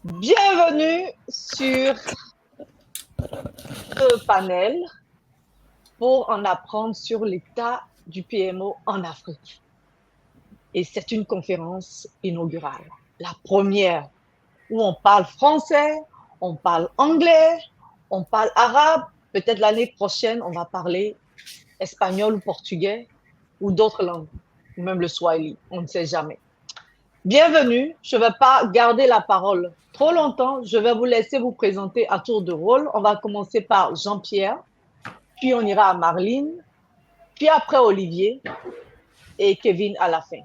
Bienvenue sur ce panel pour en apprendre sur l'état du PMO en Afrique. Et c'est une conférence inaugurale, la première, où on parle français, on parle anglais, on parle arabe. Peut-être l'année prochaine, on va parler espagnol ou portugais ou d'autres langues, ou même le swahili, on ne sait jamais. Bienvenue, je ne vais pas garder la parole trop longtemps, je vais vous laisser vous présenter à tour de rôle. On va commencer par Jean-Pierre, puis on ira à Marlene, puis après Olivier et Kevin à la fin.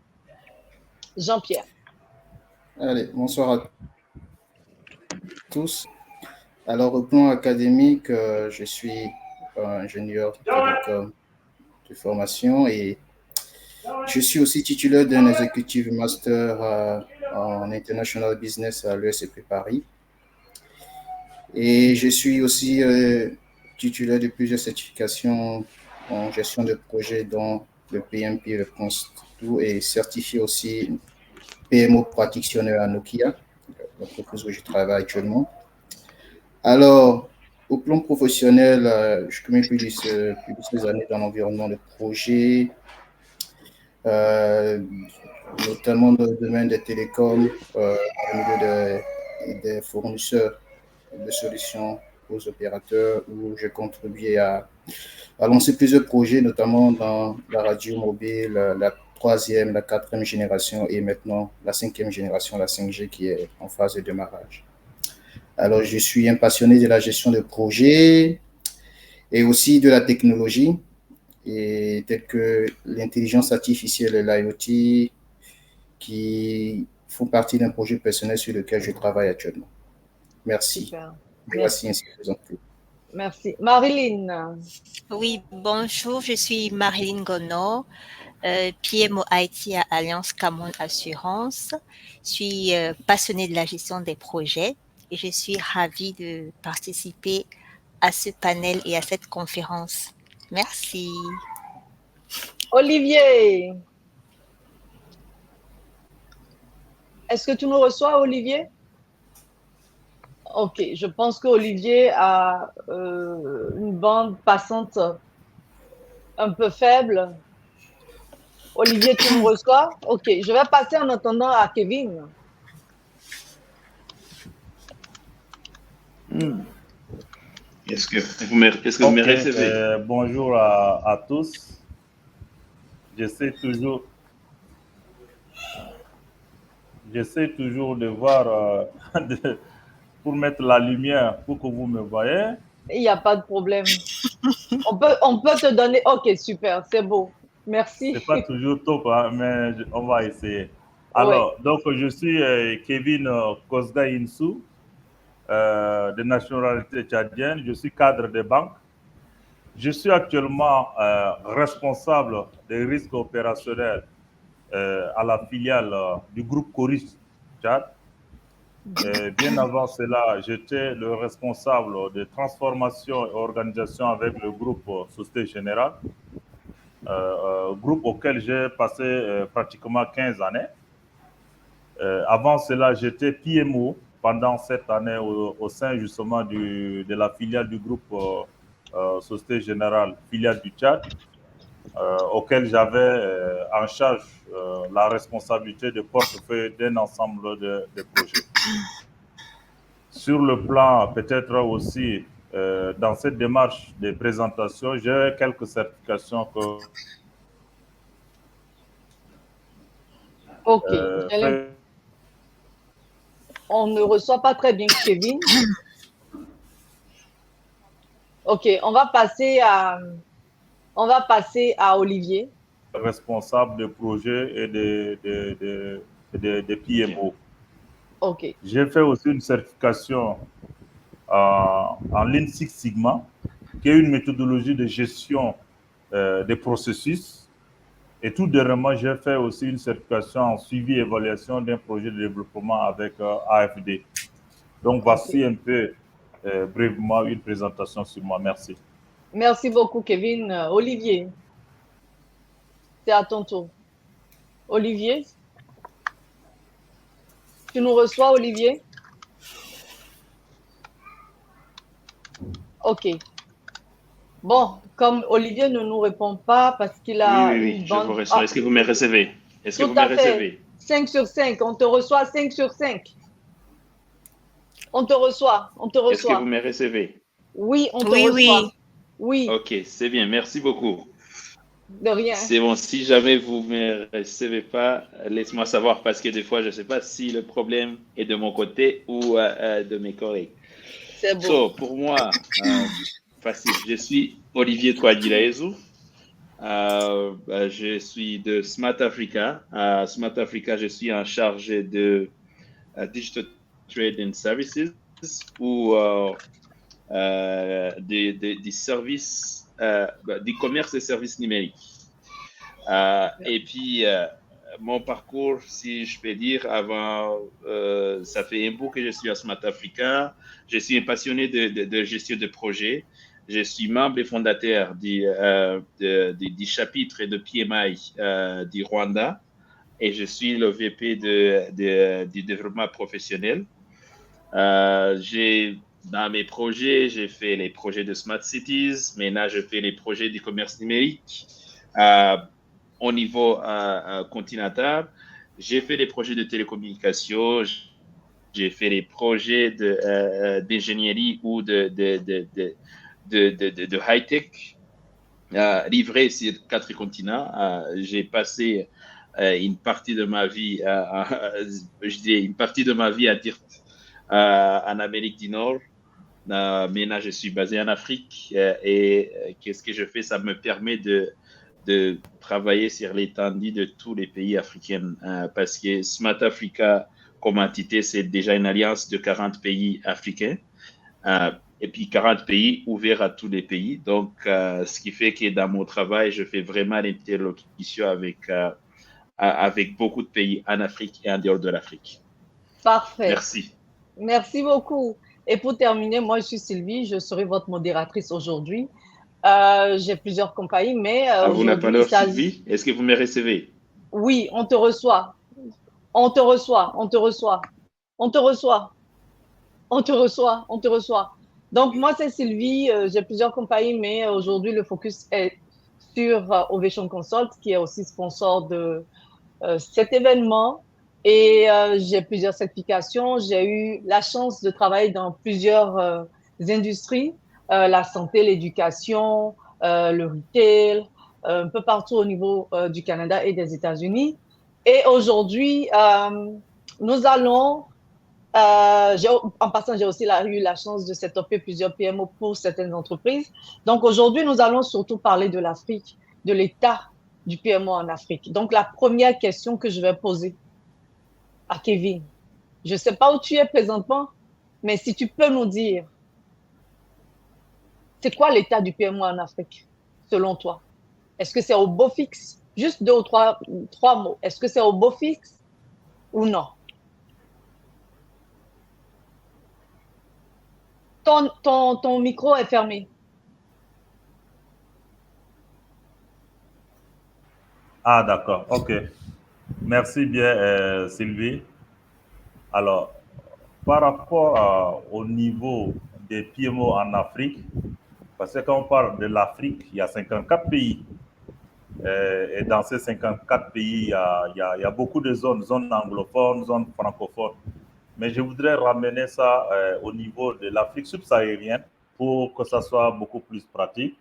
Jean-Pierre. Allez, bonsoir à tous. Alors, au plan académique, je suis ingénieur télécom de formation et je suis aussi titulaire d'un executive master en international business à l'ESCP Paris. Et je suis aussi titulaire de plusieurs certifications en gestion de projet, dont le PMP, le Prince2, et certifié aussi PMO practitioner à Nokia, l'entreprise où je travaille actuellement. Alors, au plan professionnel, je connais plus de ces années dans l'environnement de projet, euh, notamment dans le domaine des télécoms, dans le milieu des fournisseurs de solutions aux opérateurs, où j'ai contribué à lancer plusieurs projets, notamment dans la radio mobile, la troisième, la quatrième génération et maintenant la cinquième génération, la 5G, qui est en phase de démarrage. Alors, je suis un passionné de la gestion de projets et aussi de la technologie, et telles que l'intelligence artificielle et l'IoT, qui font partie d'un projet personnel sur lequel je travaille actuellement. Merci. Super. Merci ainsi présenté. Merci. Marilyn. Oui, bonjour, je suis Marilyn Gono, PMO IT à Alliance Cameroun Assurance. Je suis passionnée de la gestion des projets et je suis ravie de participer à ce panel et à cette conférence. Merci. Olivier. Est-ce que tu nous reçois, Olivier? Ok, je pense qu'Olivier a une bande passante un peu faible. Olivier, tu nous reçois? Ok, je vais passer en attendant à Kevin. Est-ce que vous me recevez? Bonjour à tous. J'essaie toujours de voir pour mettre la lumière pour que vous me voyez. Il n'y a pas de problème. On peut te donner. Ok, super, c'est beau. Merci. C'est pas toujours top, hein, mais on va essayer. Alors, Ouais. donc je suis Kevin Kosga Insou, de nationalité tchadienne. Je suis cadre de banque. Je suis actuellement responsable des risques opérationnels à la filiale du groupe Coris Tchad. Bien avant cela, j'étais le responsable de transformation et organisation avec le groupe Société Générale, groupe auquel j'ai passé pratiquement 15 années. Avant cela, j'étais PMO pendant 7 années au sein justement de la filiale du groupe Société Générale, filiale du Tchad, auquel j'avais en charge la responsabilité de portefeuille d'un ensemble de projets. Sur le plan, peut-être aussi, dans cette démarche de présentation, j'ai quelques certifications que... Ok. On ne reçoit pas très bien Kevin. Ok, on va passer à Olivier. Responsable de projets et de PMO. Ok. J'ai fait aussi une certification en Lean Six Sigma, qui est une méthodologie de gestion des processus. Et tout dernièrement, j'ai fait aussi une certification en suivi et évaluation d'un projet de développement avec AFD. Donc, voici un peu brièvement une présentation sur moi. Merci. Merci beaucoup, Kevin. Olivier, c'est à ton tour. Olivier, tu nous reçois, Olivier? OK. Bon, comme Olivier ne nous répond pas parce qu'il a Oui, je vous reçois. Est-ce que vous me recevez? Est-ce que vous Tout me à fait. recevez? 5 sur 5. On te reçoit 5 sur 5. On te reçoit. Est-ce que vous me recevez? Oui, on te Oui, reçoit. oui. Oui. OK, c'est bien. Merci beaucoup. De rien. C'est bon. Si jamais vous ne me recevez pas, laisse-moi savoir parce que des fois, je ne sais pas si le problème est de mon côté ou de mes collègues. C'est beau. Pour moi, facile. Je suis Olivier Touadilaezou. Je suis de Smart Africa. Smart Africa, je suis en charge de Digital Trade and Services ou des services, du commerce et services numériques. Et puis, mon parcours, si je peux dire, avant, ça fait un bout que je suis à Smart Africa. Je suis un passionné de gestion de projet. Je suis membre et fondateur du chapitre de PMI du Rwanda et je suis le VP du développement professionnel. Dans mes projets, j'ai fait les projets de Smart Cities. Maintenant, je fais les projets du commerce numérique au niveau continental. J'ai fait les projets de télécommunications. J'ai fait les projets d'ingénierie ou de high-tech livrés sur 4 continents. J'ai passé une partie de ma vie, je dirais une partie de ma vie à dire en Amérique du Nord. Maintenant, je suis basé en Afrique et qu'est-ce que je fais? Ça me permet de travailler sur l'étendue de tous les pays africains parce que Smart Africa, comme entité, c'est déjà une alliance de 40 pays africains et puis 40 pays ouverts à tous les pays. Donc, ce qui fait que dans mon travail, je fais vraiment l'interlocution avec beaucoup de pays en Afrique et en dehors de l'Afrique. Parfait. Merci. Merci beaucoup. Et pour terminer, moi, je suis Sylvie, je serai votre modératrice aujourd'hui. J'ai plusieurs compagnies, mais vous n'avez pas aujourd'hui, l'heure, Sylvie? Est-ce que vous me recevez? Oui, on te reçoit. On te reçoit. On te reçoit. On te reçoit. On te reçoit. On te reçoit. Donc, moi, c'est Sylvie. J'ai plusieurs compagnies, mais aujourd'hui, le focus est sur Ovation Consult, qui est aussi sponsor de cet événement. Et j'ai plusieurs certifications. J'ai eu la chance de travailler dans plusieurs industries, la santé, l'éducation, le retail, un peu partout au niveau du Canada et des États-Unis. Et aujourd'hui, nous allons, en passant, j'ai aussi eu la chance de setuper plusieurs PMO pour certaines entreprises. Donc aujourd'hui, nous allons surtout parler de l'Afrique, de l'état du PMO en Afrique. Donc la première question que je vais poser à Kevin, je ne sais pas où tu es présentement, mais si tu peux nous dire, c'est quoi l'état du PMO en Afrique, selon toi? Est-ce que c'est au beau fixe? Juste 2 ou 3 mots. Est-ce que c'est au beau fixe ou non? Ton micro est fermé. Ah, d'accord. OK. Merci bien, Sylvie. Alors, par rapport au niveau des PMO en Afrique, parce que quand on parle de l'Afrique, il y a 54 pays. Et dans ces 54 pays, il y a beaucoup de zones anglophones, zones francophones. Mais je voudrais ramener ça au niveau de l'Afrique subsaharienne pour que ça soit beaucoup plus pratique.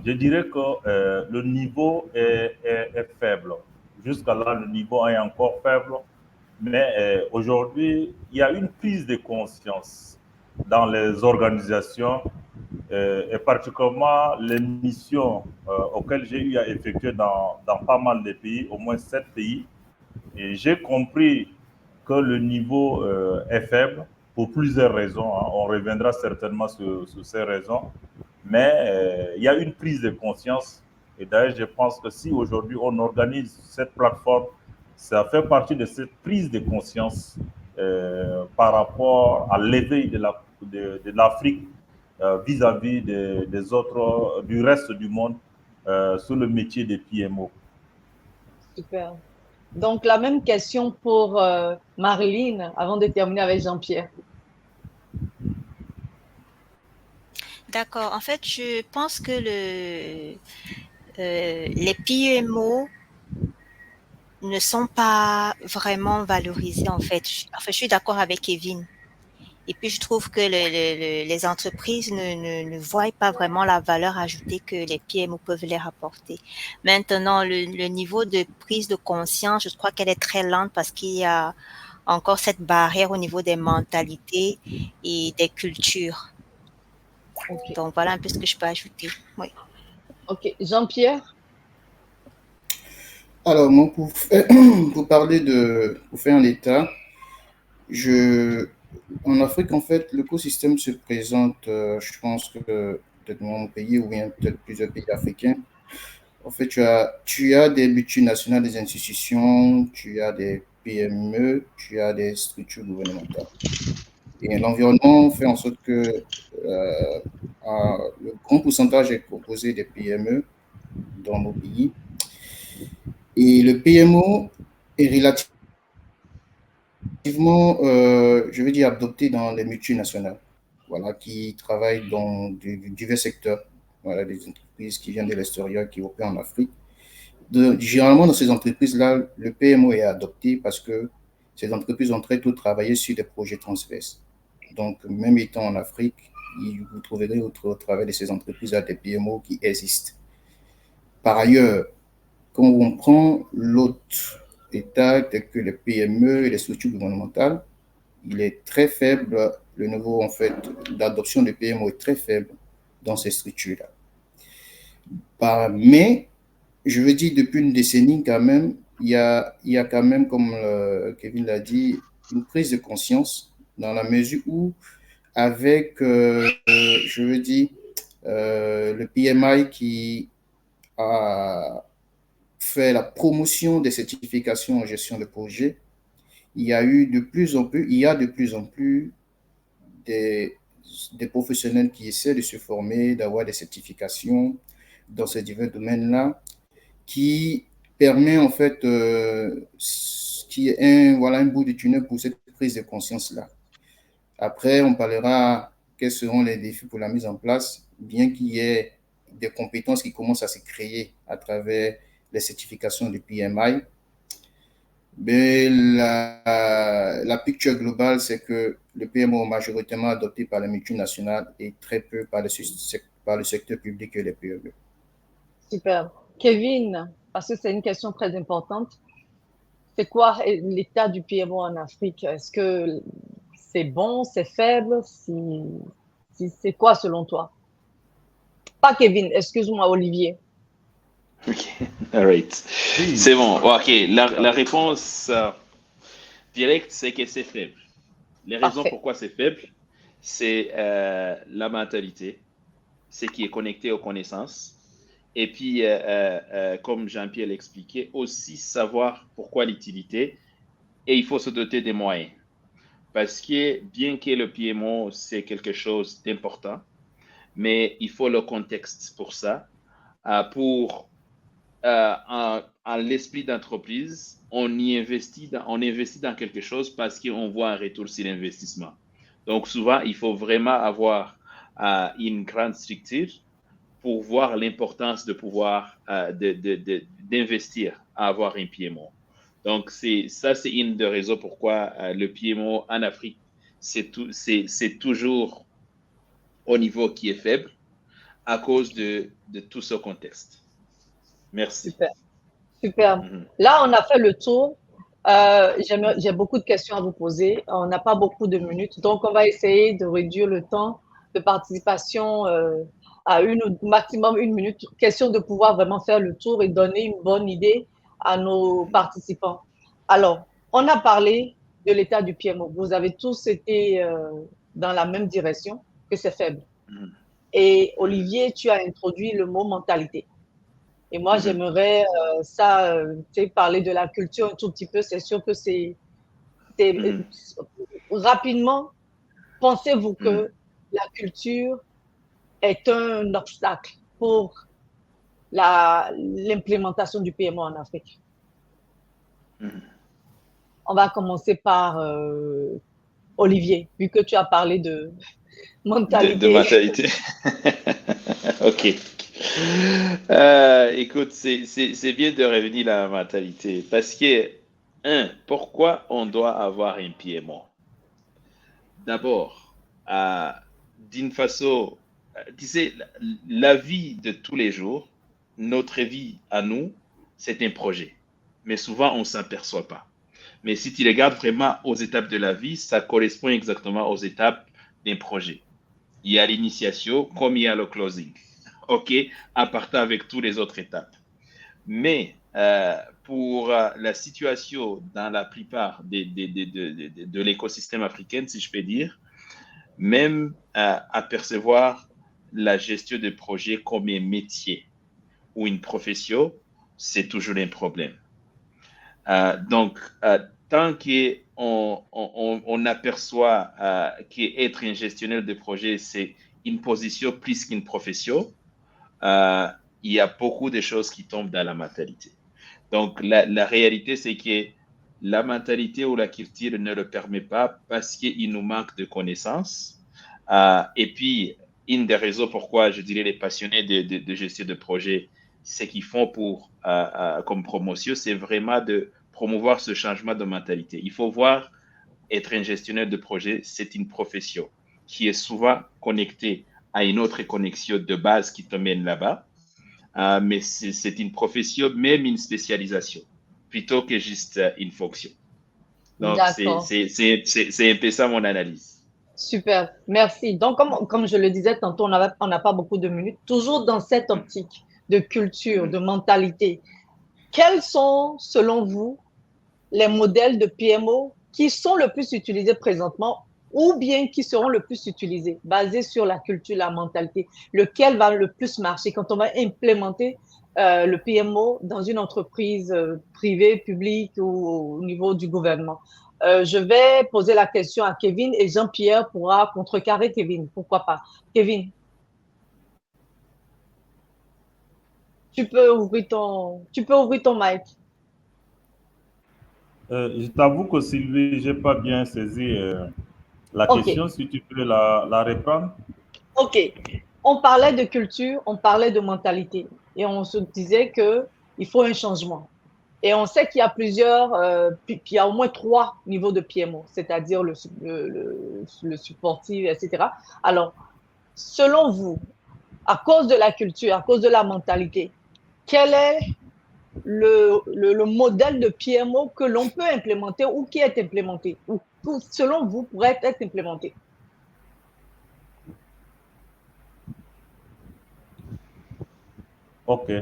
Je dirais que le niveau est faible. Jusqu'à là, le niveau est encore faible. Mais aujourd'hui, il y a une prise de conscience dans les organisations et particulièrement les missions auxquelles j'ai eu à effectuer dans pas mal de pays, au moins 7 pays. Et j'ai compris que le niveau est faible pour plusieurs raisons. Hein. On reviendra certainement sur ces raisons. Mais il y a une prise de conscience. Et d'ailleurs, je pense que si aujourd'hui on organise cette plateforme, ça fait partie de cette prise de conscience par rapport à l'éveil de l'Afrique vis-à-vis des autres, du reste du monde sur le métier des PMO. Super. Donc, la même question pour Marilyn avant de terminer avec Jean-Pierre. D'accord. En fait, je pense que les PMO ne sont pas vraiment valorisés, en fait. Je suis d'accord avec Kevin. Et puis, je trouve que les entreprises ne voient pas vraiment la valeur ajoutée que les PMO peuvent leur apporter. Maintenant, le niveau de prise de conscience, je crois qu'elle est très lente parce qu'il y a encore cette barrière au niveau des mentalités et des cultures. Ok. Donc, voilà un peu ce que je peux ajouter. Oui. Ok. Jean-Pierre? Alors, moi, pour parler pour faire un état, je, en Afrique, en fait, l'écosystème se présente, je pense que peut-être dans mon pays ou bien peut-être plusieurs pays africains. En fait, tu as des multinationales, des institutions, tu as des PME, tu as des structures gouvernementales. Et l'environnement fait en sorte que le grand pourcentage est composé des PME dans nos pays. Et le PMO est relativement, je veux dire, adopté dans les multinationales, voilà, qui travaillent dans divers secteurs, voilà, des entreprises qui viennent de l'extérieur, qui opèrent en Afrique. Généralement, dans ces entreprises-là, le PMO est adopté parce que ces entreprises ont très tôt travaillé sur des projets transverses. Donc, même étant en Afrique, vous trouverez au travers de ces entreprises-là des PMO qui existent. Par ailleurs, quand on prend l'autre état, tel que les PME et les structures gouvernementales, il est très faible, le niveau en fait d'adoption des PMO est très faible dans ces structures-là. Mais je veux dire, depuis une décennie quand même, il y a quand même, comme Kevin l'a dit, une prise de conscience dans la mesure où, avec, je veux dire, le PMI qui a fait la promotion des certifications en gestion de projet, il y a de plus en plus des, des professionnels qui essaient de se former, d'avoir des certifications dans ces divers domaines-là, qui permet en fait, qui est voilà, un bout du tunnel pour cette prise de conscience-là. Après, on parlera quels seront les défis pour la mise en place, bien qu'il y ait des compétences qui commencent à se créer à travers les certifications du PMI. Mais la picture globale, c'est que le PMO est majoritairement adopté par les multinationales et très peu par le secteur public et les PME. Super. Kevin, parce que c'est une question très importante. C'est quoi l'état du PMO en Afrique? Est-ce que c'est bon, c'est faible? C'est quoi selon toi? Pas Kevin, excuse-moi, Olivier. Ok, all right. Oui, C'est bon. Ok, la réponse directe, c'est que c'est faible. Les raisons Parfait. pourquoi c'est faible, c'est la mentalité, c'est qui est connecté aux connaissances. Et puis, comme Jean-Pierre l'expliquait, aussi savoir pourquoi l'utilité. Et il faut se doter des moyens. Parce que bien que le PMO, c'est quelque chose d'important, mais il faut le contexte pour ça. Pour en l'esprit d'entreprise, on investit dans quelque chose parce qu'on voit un retour sur l'investissement. Donc souvent, il faut vraiment avoir une grande structure pour voir l'importance de pouvoir d'investir à avoir un PMO. Donc c'est une des raisons pourquoi le PMO en Afrique, c'est toujours au niveau qui est faible à cause de tout ce contexte. Merci. Super. Super. Mhm. Là, on a fait le tour. J'ai beaucoup de questions à vous poser. On n'a pas beaucoup de minutes, donc on va essayer de réduire le temps de participation à maximum une minute. Question de pouvoir vraiment faire le tour et donner une bonne idée à nos participants. Alors, on a parlé de l'état du PMO. Vous avez tous été dans la même direction, que c'est faible. Mhm. Et Mhm. Olivier, tu as introduit le mot mentalité. Et moi, Mhm. j'aimerais parler de la culture un tout petit peu. C'est sûr que Mhm. rapidement, pensez-vous Mhm. que la culture est un obstacle pour l'implémentation du PMO en Afrique? Mhm. On va commencer par Olivier, vu que tu as parlé mentalité. De mentalité. Ok. Écoute, c'est bien de revenir à la mentalité. Parce que, pourquoi on doit avoir un PMO? D'abord, d'une façon, tu sais, la vie de tous les jours, notre vie à nous, c'est un projet. Mais souvent, on ne s'aperçoit pas. Mais si tu regardes vraiment aux étapes de la vie, ça correspond exactement aux étapes d'un projet. Il y a l'initiation comme il y a le closing. OK, à partir avec toutes les autres étapes. Mais pour la situation dans la plupart de l'écosystème africain, si je peux dire, même apercevoir la gestion de projet comme un métier ou une profession, c'est toujours un problème. Donc, tant qu'on aperçoit qu'être un gestionnaire de projet, c'est une position plus qu'une profession, il y a beaucoup de choses qui tombent dans la mentalité. Donc, la réalité, c'est que la mentalité ou la culture ne le permet pas parce qu'il nous manque de connaissances. Et puis, une des raisons pourquoi, je dirais, les passionnés de gestion de projet, ce qu'ils font comme promotion, c'est vraiment de promouvoir ce changement de mentalité. Il faut voir, être un gestionnaire de projet, c'est une profession qui est souvent connectée à une autre connexion de base qui te mène là-bas. Mais c'est une profession, même une spécialisation, plutôt que juste une fonction. Donc, D'accord. c'est un peu ça mon analyse. Super, merci. Donc, comme je le disais tantôt, on n'a pas beaucoup de minutes. Toujours dans cette optique de culture, de mentalité, quels sont, selon vous, les modèles de PMO qui sont le plus utilisés présentement ou bien qui seront le plus utilisés, basés sur la culture, la mentalité? Lequel va le plus marcher quand on va implémenter le PMO dans une entreprise privée, publique ou au niveau du gouvernement? Je vais poser la question à Kevin et Jean-Pierre pourra contrecarrer Kevin. Pourquoi pas? Kevin, tu peux ouvrir ton mic. Je t'avoue que Sylvie, je n'ai pas bien saisi la question. Si tu peux la reprendre. OK. On parlait de culture, on parlait de mentalité et on se disait qu'il faut un changement. Et on sait qu'il y a puis il y a au moins 3 niveaux de PMO, c'est-à-dire le supportif, etc. Alors, selon vous, à cause de la culture, à cause de la mentalité, quel est le modèle de PMO que l'on peut implémenter ou qui est implémenté ou selon vous pourrait être implémenté? OK.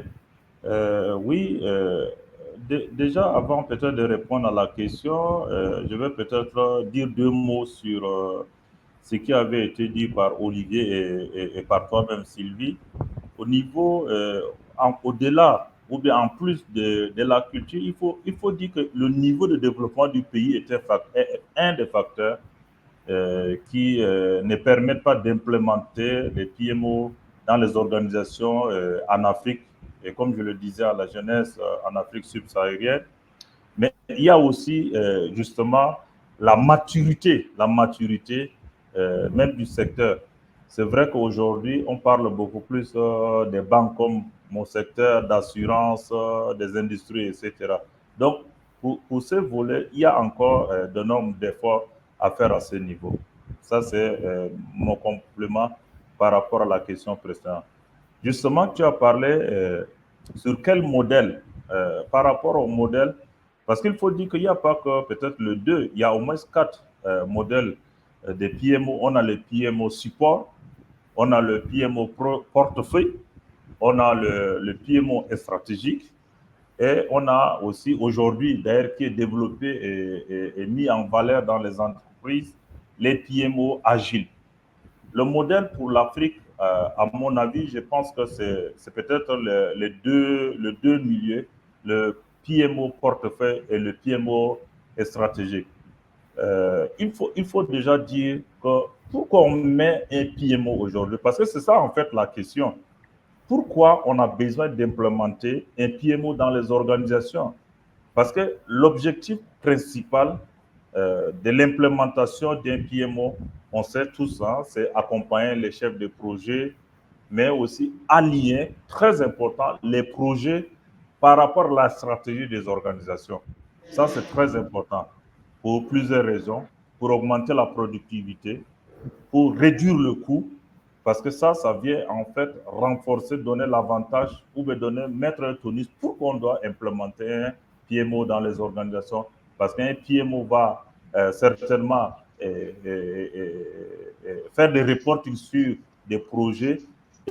Oui, déjà, avant peut-être de répondre à la question, je vais peut-être dire 2 mots sur ce qui avait été dit par Olivier et par toi-même, Sylvie. Au niveau, au-delà, ou bien en plus de la culture, il faut dire que le niveau de développement du pays est un des facteurs qui ne permettent pas d'implémenter les PMO dans les organisations en Afrique, et comme je le disais à la jeunesse, en Afrique subsaharienne. Mais il y a aussi justement la maturité même du secteur. C'est vrai qu'aujourd'hui, on parle beaucoup plus des banques comme mon secteur d'assurance, des industries, etc. Donc, pour ce volet, il y a encore de nombreux d'efforts à faire à ce niveau. Ça, c'est mon complément par rapport à la question précédente. Justement, tu as parlé sur quel modèle, par rapport au modèle, parce qu'il faut dire qu'il n'y a pas que peut-être le 2, il y a au moins 4 modèles de PMO. On a le PMO support, on a le PMO portefeuille, on a le PMO stratégique, et on a aussi aujourd'hui, d'ailleurs, qui est développé et mis en valeur dans les entreprises, les PMO agiles. Le modèle pour l'Afrique, à mon avis, je pense que c'est peut-être les deux milieux, le PMO portefeuille et le PMO stratégique. Il faut déjà dire que pourquoi on met un PMO aujourd'hui, parce que c'est ça en fait la question. Pourquoi on a besoin d'implémenter un PMO dans les organisations? Parce que l'objectif principal de l'implémentation d'un PMO, on sait tous, hein, c'est accompagner les chefs de projet, mais aussi allier, très important, les projets par rapport à la stratégie des organisations. Ça, c'est très important pour plusieurs raisons, pour augmenter la productivité, pour réduire le coût, parce que ça vient en fait renforcer, donner l'avantage ou mettre un tonus pour qu'on doit implémenter un PMO dans les organisations, parce qu'un PMO va certainement faire des reportings sur des projets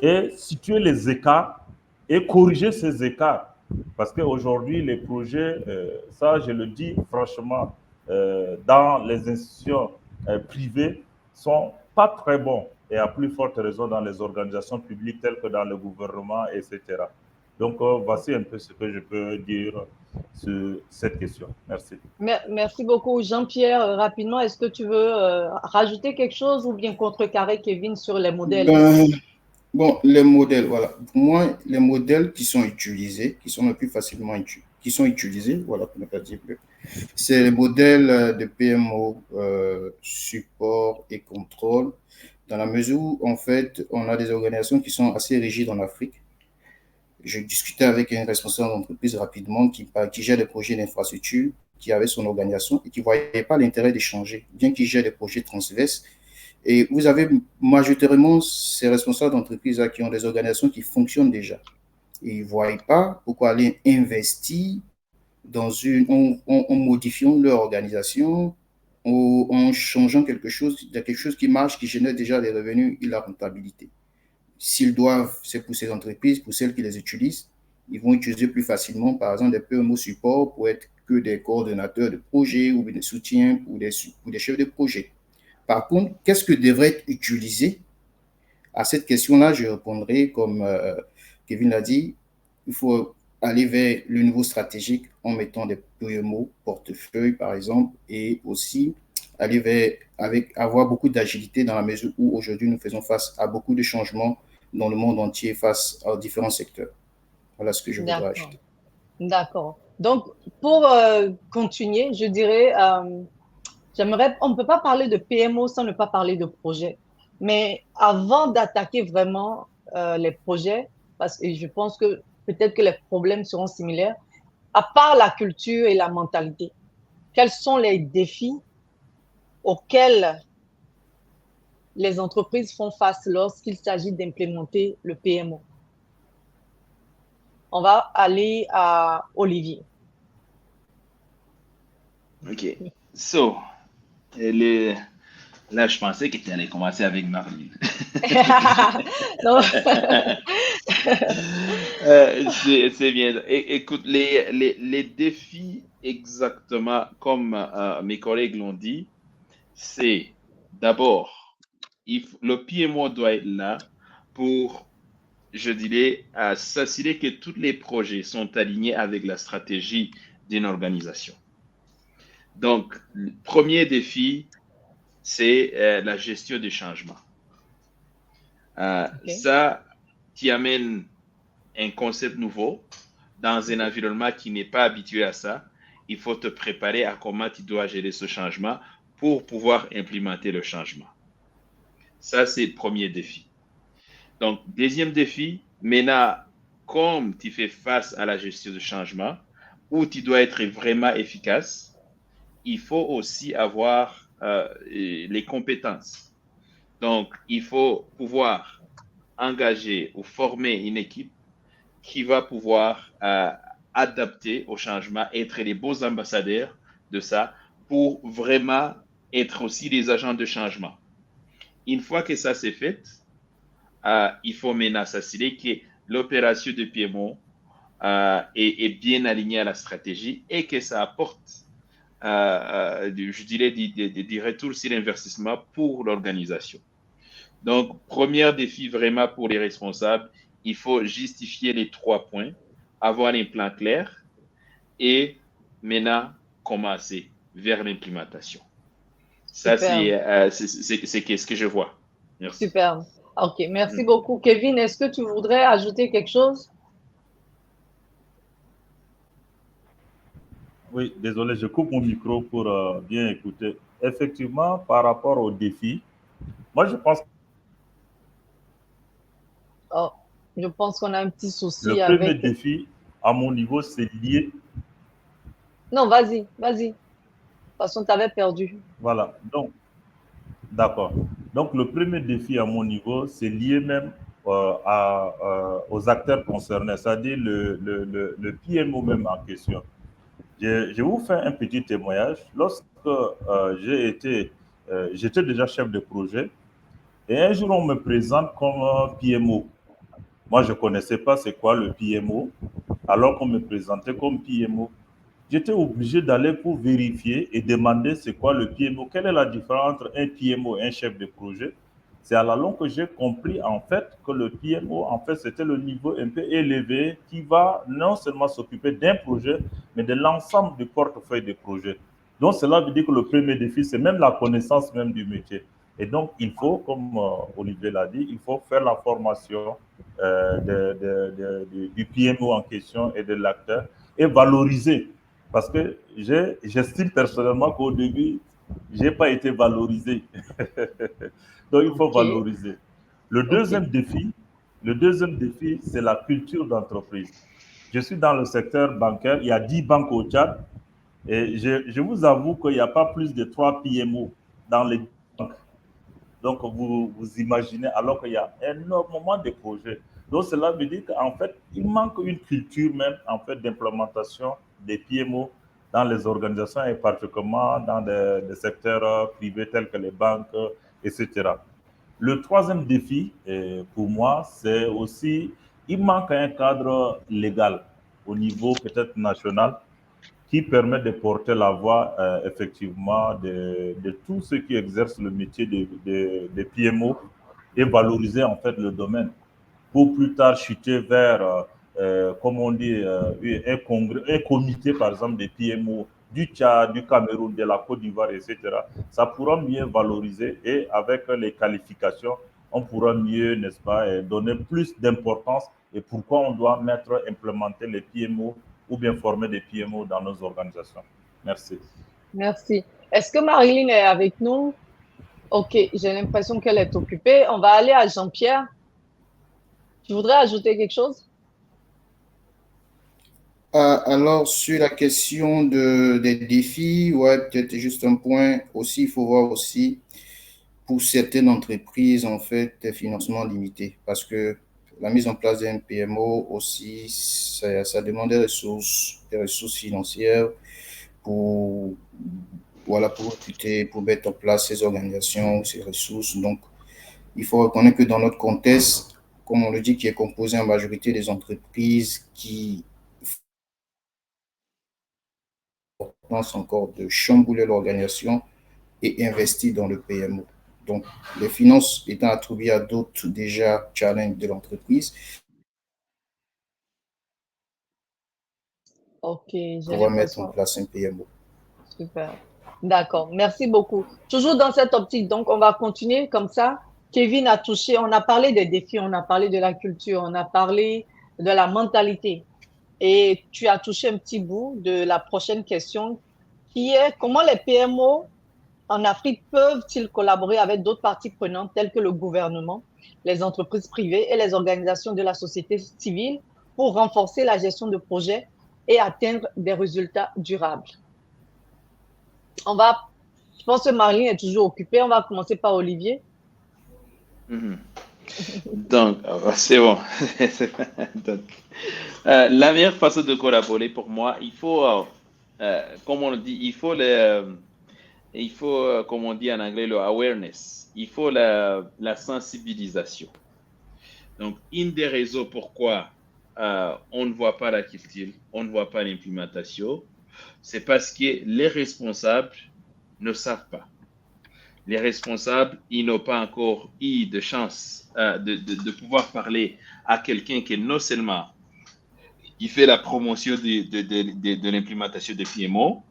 et situer les écarts et corriger ces écarts. Parce qu'aujourd'hui, les projets, ça je le dis franchement, dans les institutions privées, sont pas très bons et à plus forte raison dans les organisations publiques telles que dans le gouvernement, etc. Donc, voici un peu ce que je peux dire sur cette question. Merci. Merci beaucoup. Jean-Pierre, rapidement, est-ce que tu veux rajouter quelque chose ou bien contrecarrer Kevin sur les modèles? Bon, les modèles, voilà. Pour moi, les modèles qui sont utilisés, qui sont le plus facilement utilisés, voilà, pour ne pas dire plus, c'est les modèles de PMO, support et contrôle, dans la mesure où, en fait, on a des organisations qui sont assez rigides en Afrique. Je discutais avec un responsable d'entreprise rapidement qui gère des projets d'infrastructure, qui avait son organisation et qui ne voyait pas l'intérêt d'échanger, bien qu'il gère des projets transverses. Et vous avez majoritairement ces responsables d'entreprise qui ont des organisations qui fonctionnent déjà. Ils ne voient pas pourquoi aller investir en modifiant leur organisation ou en changeant quelque chose qui marche, qui génère déjà des revenus et la rentabilité. S'ils doivent, c'est pour ces entreprises, pour celles qui les utilisent, ils vont utiliser plus facilement, par exemple, des PMO support pour être que des coordonnateurs de projet ou des soutiens pour des chefs de projet. Par contre, qu'est-ce que devrait être utilisé? À cette question-là, je répondrai comme Kevin l'a dit, il faut aller vers le niveau stratégique en mettant des PMO, portefeuille par exemple, et aussi aller avoir beaucoup d'agilité dans la mesure où aujourd'hui nous faisons face à beaucoup de changements dans le monde entier face aux différents secteurs. Voilà ce que je voudrais ajouter. D'accord. Donc, pour continuer, je dirais, on ne peut pas parler de PMO sans ne pas parler de projet. Mais avant d'attaquer vraiment les projets, parce que je pense que peut-être que les problèmes seront similaires, à part la culture et la mentalité, quels sont les défis auxquels les entreprises font face lorsqu'il s'agit d'implémenter le PMO? On va aller à Olivier. OK. So, là, je pensais que tu allais commencer avec Marlene. Non. C'est bien. Écoute, les défis, exactement comme mes collègues l'ont dit, c'est d'abord, le PMO doit être là pour, je dirais, s'assurer que tous les projets sont alignés avec la stratégie d'une organisation. Donc, le premier défi, c'est la gestion du changement. Okay. Ça, qui amène un concept nouveau dans un environnement qui n'est pas habitué à ça. Il faut te préparer à comment tu dois gérer ce changement pour pouvoir implémenter le changement. Ça, c'est le premier défi. Donc, deuxième défi, maintenant, comme tu fais face à la gestion du changement, où tu dois être vraiment efficace, il faut aussi avoir les compétences. Donc, il faut pouvoir engager ou former une équipe qui va pouvoir adapter au changement, être les beaux ambassadeurs de ça pour vraiment être aussi des agents de changement. Une fois que ça c'est fait, il faut maintenant s'assurer que l'opération de PMO est bien alignée à la stratégie et que ça apporte, je dirais, des retours sur l'investissement pour l'organisation. Donc, premier défi vraiment pour les responsables, il faut justifier les 3 points, avoir un plan clair et maintenant commencer vers l'implémentation. Ça, c'est ce que je vois. Merci. Super. OK, merci beaucoup. Kevin, est-ce que tu voudrais ajouter quelque chose? Oui, désolé, je coupe mon micro pour bien écouter. Effectivement, par rapport aux défis, Moi, je pense que Oh, je pense qu'on a un petit le souci premier avec... défi, à mon niveau, c'est lié. Non, vas-y, vas-y. De toute façon, tu avais perdu. Voilà. Donc, d'accord. Donc, le premier défi à mon niveau, c'est lié même aux acteurs concernés, c'est-à-dire le PMO même en question. Je vous fais un petit témoignage. Lorsque j'étais déjà chef de projet, et un jour, on me présente comme PMO. Moi, je ne connaissais pas c'est quoi le PMO, alors qu'on me présentait comme PMO. J'étais obligé d'aller pour vérifier et demander c'est quoi le PMO, quelle est la différence entre un PMO et un chef de projet. C'est à la longue que j'ai compris en fait que le PMO, en fait, c'était le niveau un peu élevé qui va non seulement s'occuper d'un projet, mais de l'ensemble du portefeuille des projets. Donc, cela veut dire que le premier défi, c'est même la connaissance même du métier. Et donc, il faut, comme Olivier l'a dit, il faut faire la formation du PMO en question et de l'acteur et valoriser. Parce que j'estime personnellement qu'au début, je n'ai pas été valorisé. Donc, il faut OK, valoriser. Le OK. deuxième défi, le deuxième défi, c'est la culture d'entreprise. Je suis dans le secteur bancaire, il y a 10 banques au Tchad et je vous avoue qu'il n'y a pas plus de 3 PMO dans les banques. Donc, vous imaginez, alors qu'il y a énormément de projets. Donc, cela veut dire qu'en fait, il manque une culture même, en fait, d'implémentation des PMO dans les organisations et particulièrement dans des secteurs privés tels que les banques, etc. Le troisième défi, pour moi, c'est aussi, il manque un cadre légal au niveau peut-être national qui permet de porter la voix effectivement de tous ceux qui exercent le métier de PMO et valoriser en fait le domaine pour plus tard chuter vers, comme on dit, un comité par exemple des PMO du Tchad, du Cameroun, de la Côte d'Ivoire, etc. Ça pourra mieux valoriser et avec les qualifications, on pourra mieux, n'est-ce pas, donner plus d'importance et pourquoi on doit implémenter les PMO ou bien former des PMO dans nos organisations. Merci. Merci. Est-ce que Marilyn est avec nous? OK, j'ai l'impression qu'elle est occupée. On va aller à Jean-Pierre. Tu voudrais ajouter quelque chose? Alors, sur la question des défis, ouais, peut-être juste un point aussi, il faut voir aussi pour certaines entreprises, en fait, des financements limités parce que la mise en place d'un PMO aussi, ça demande des ressources financières pour, voilà, pour recruter, pour mettre en place ces organisations, ces ressources. Donc, il faut reconnaître que dans notre contexte, comme on le dit, qui est composé en majorité des entreprises qui pensent encore de chambouler l'organisation et investir dans le PMO. Donc, les finances étant attribuées à d'autres déjà challenges de l'entreprise, OK, j'ai pouvoir mettre en l'impression. place un PMO. Super. D'accord. Merci beaucoup. Toujours dans cette optique, donc on va continuer comme ça. Kevin a touché, on a parlé des défis, on a parlé de la culture, on a parlé de la mentalité. Et tu as touché un petit bout de la prochaine question qui est comment les PMO en Afrique peuvent-ils collaborer avec d'autres parties prenantes telles que le gouvernement, les entreprises privées et les organisations de la société civile pour renforcer la gestion de projets et atteindre des résultats durables? Je pense que Marlene est toujours occupée. On va commencer par Olivier. Mhm. Donc, c'est bon. Donc, la meilleure façon de collaborer pour moi, il faut, comme on dit, comme on dit en anglais, le awareness. Il faut la sensibilisation. Donc, une des raisons pourquoi on ne voit pas la culture, on ne voit pas l'implémentation, c'est parce que les responsables ne savent pas. Les responsables, ils n'ont pas encore eu de chance de pouvoir parler à quelqu'un qui non seulement il fait la promotion de l'implémentation de PMO,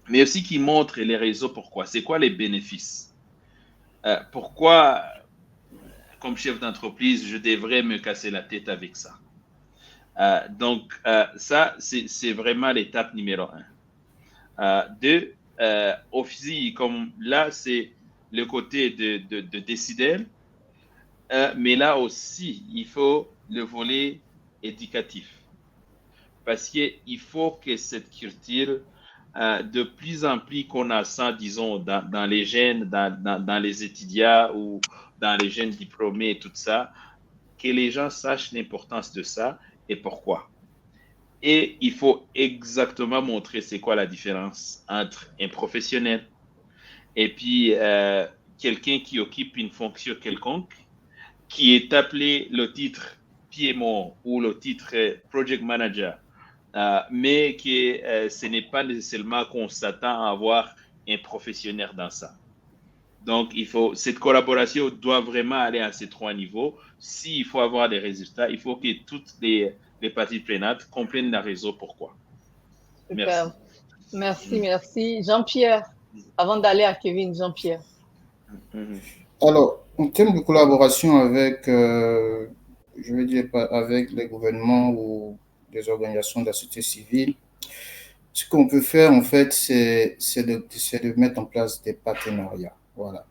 mais aussi qui montre les réseaux pourquoi. C'est quoi les bénéfices? Pourquoi, comme chef d'entreprise, je devrais me casser la tête avec ça? Donc, ça, c'est vraiment l'étape numéro un. Deux, aussi, comme là, c'est le côté de décider, mais là aussi, il faut le volet éducatif. Parce qu'il faut que cette culture, de plus en plus qu'on a ça, disons, dans les jeunes, dans les étudiants ou dans les jeunes diplômés et tout ça, que les gens sachent l'importance de ça et pourquoi. Et il faut exactement montrer c'est quoi la différence entre un professionnel et puis quelqu'un qui occupe une fonction quelconque, qui est appelé le titre PMO ou le titre Project Manager, mais que ce n'est pas nécessairement qu'on s'attend à avoir un professionnel dans ça. Donc, cette collaboration doit vraiment aller à ces 3 niveaux. S'il faut avoir des résultats, il faut que toutes les parties prenantes comprennent la raison pourquoi. Super. Merci. Jean-Pierre, avant d'aller à Kevin, Jean-Pierre. Alors, en termes de collaboration avec, je veux dire, avec les gouvernements ou des organisations de la société civile, ce qu'on peut faire, en fait, c'est de mettre en place des partenariats. Voilà.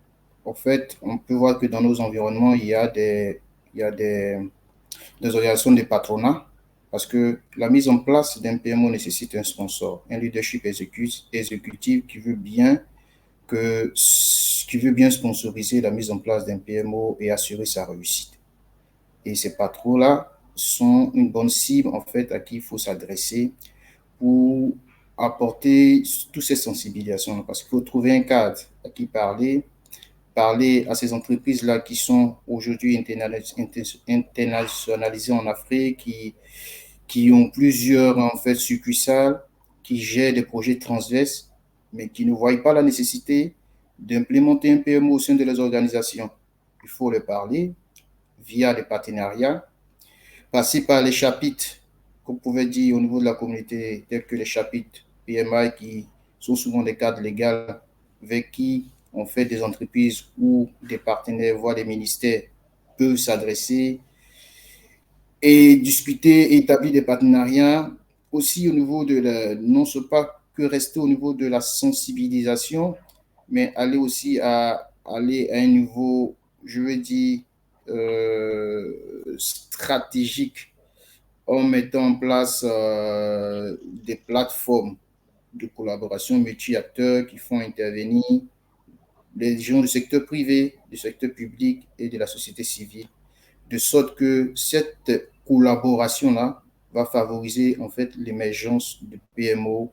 En fait, on peut voir que dans nos environnements, il y a des organisations de patronat, parce que la mise en place d'un PMO nécessite un sponsor, un leadership exécutif qui veut bien sponsoriser la mise en place d'un PMO et assurer sa réussite. Et ces patrons-là sont une bonne cible, en fait, à qui il faut s'adresser pour apporter toutes ces sensibilisations. Parce qu'il faut trouver un cadre à qui parler à ces entreprises-là qui sont aujourd'hui internationalisées en Afrique, qui ont plusieurs, en fait, succursales, qui gèrent des projets transverses, mais qui ne voient pas la nécessité d'implémenter un PMO au sein de leurs organisations. Il faut leur parler via des partenariats, passer par les chapitres, comme on pouvait dire au niveau de la communauté, tels que les chapitres PMI, qui sont souvent des cadres légaux avec qui on fait des entreprises ou des partenaires, voire des ministères, peuvent s'adresser et discuter et établir des partenariats aussi au niveau non pas que rester au niveau de la sensibilisation, mais aller aussi aller à un niveau, je veux dire, stratégique, en mettant en place des plateformes de collaboration multi-acteurs qui font intervenir les gens du secteur privé, du secteur public et de la société civile, de sorte que cette collaboration-là va favoriser en fait l'émergence de PMO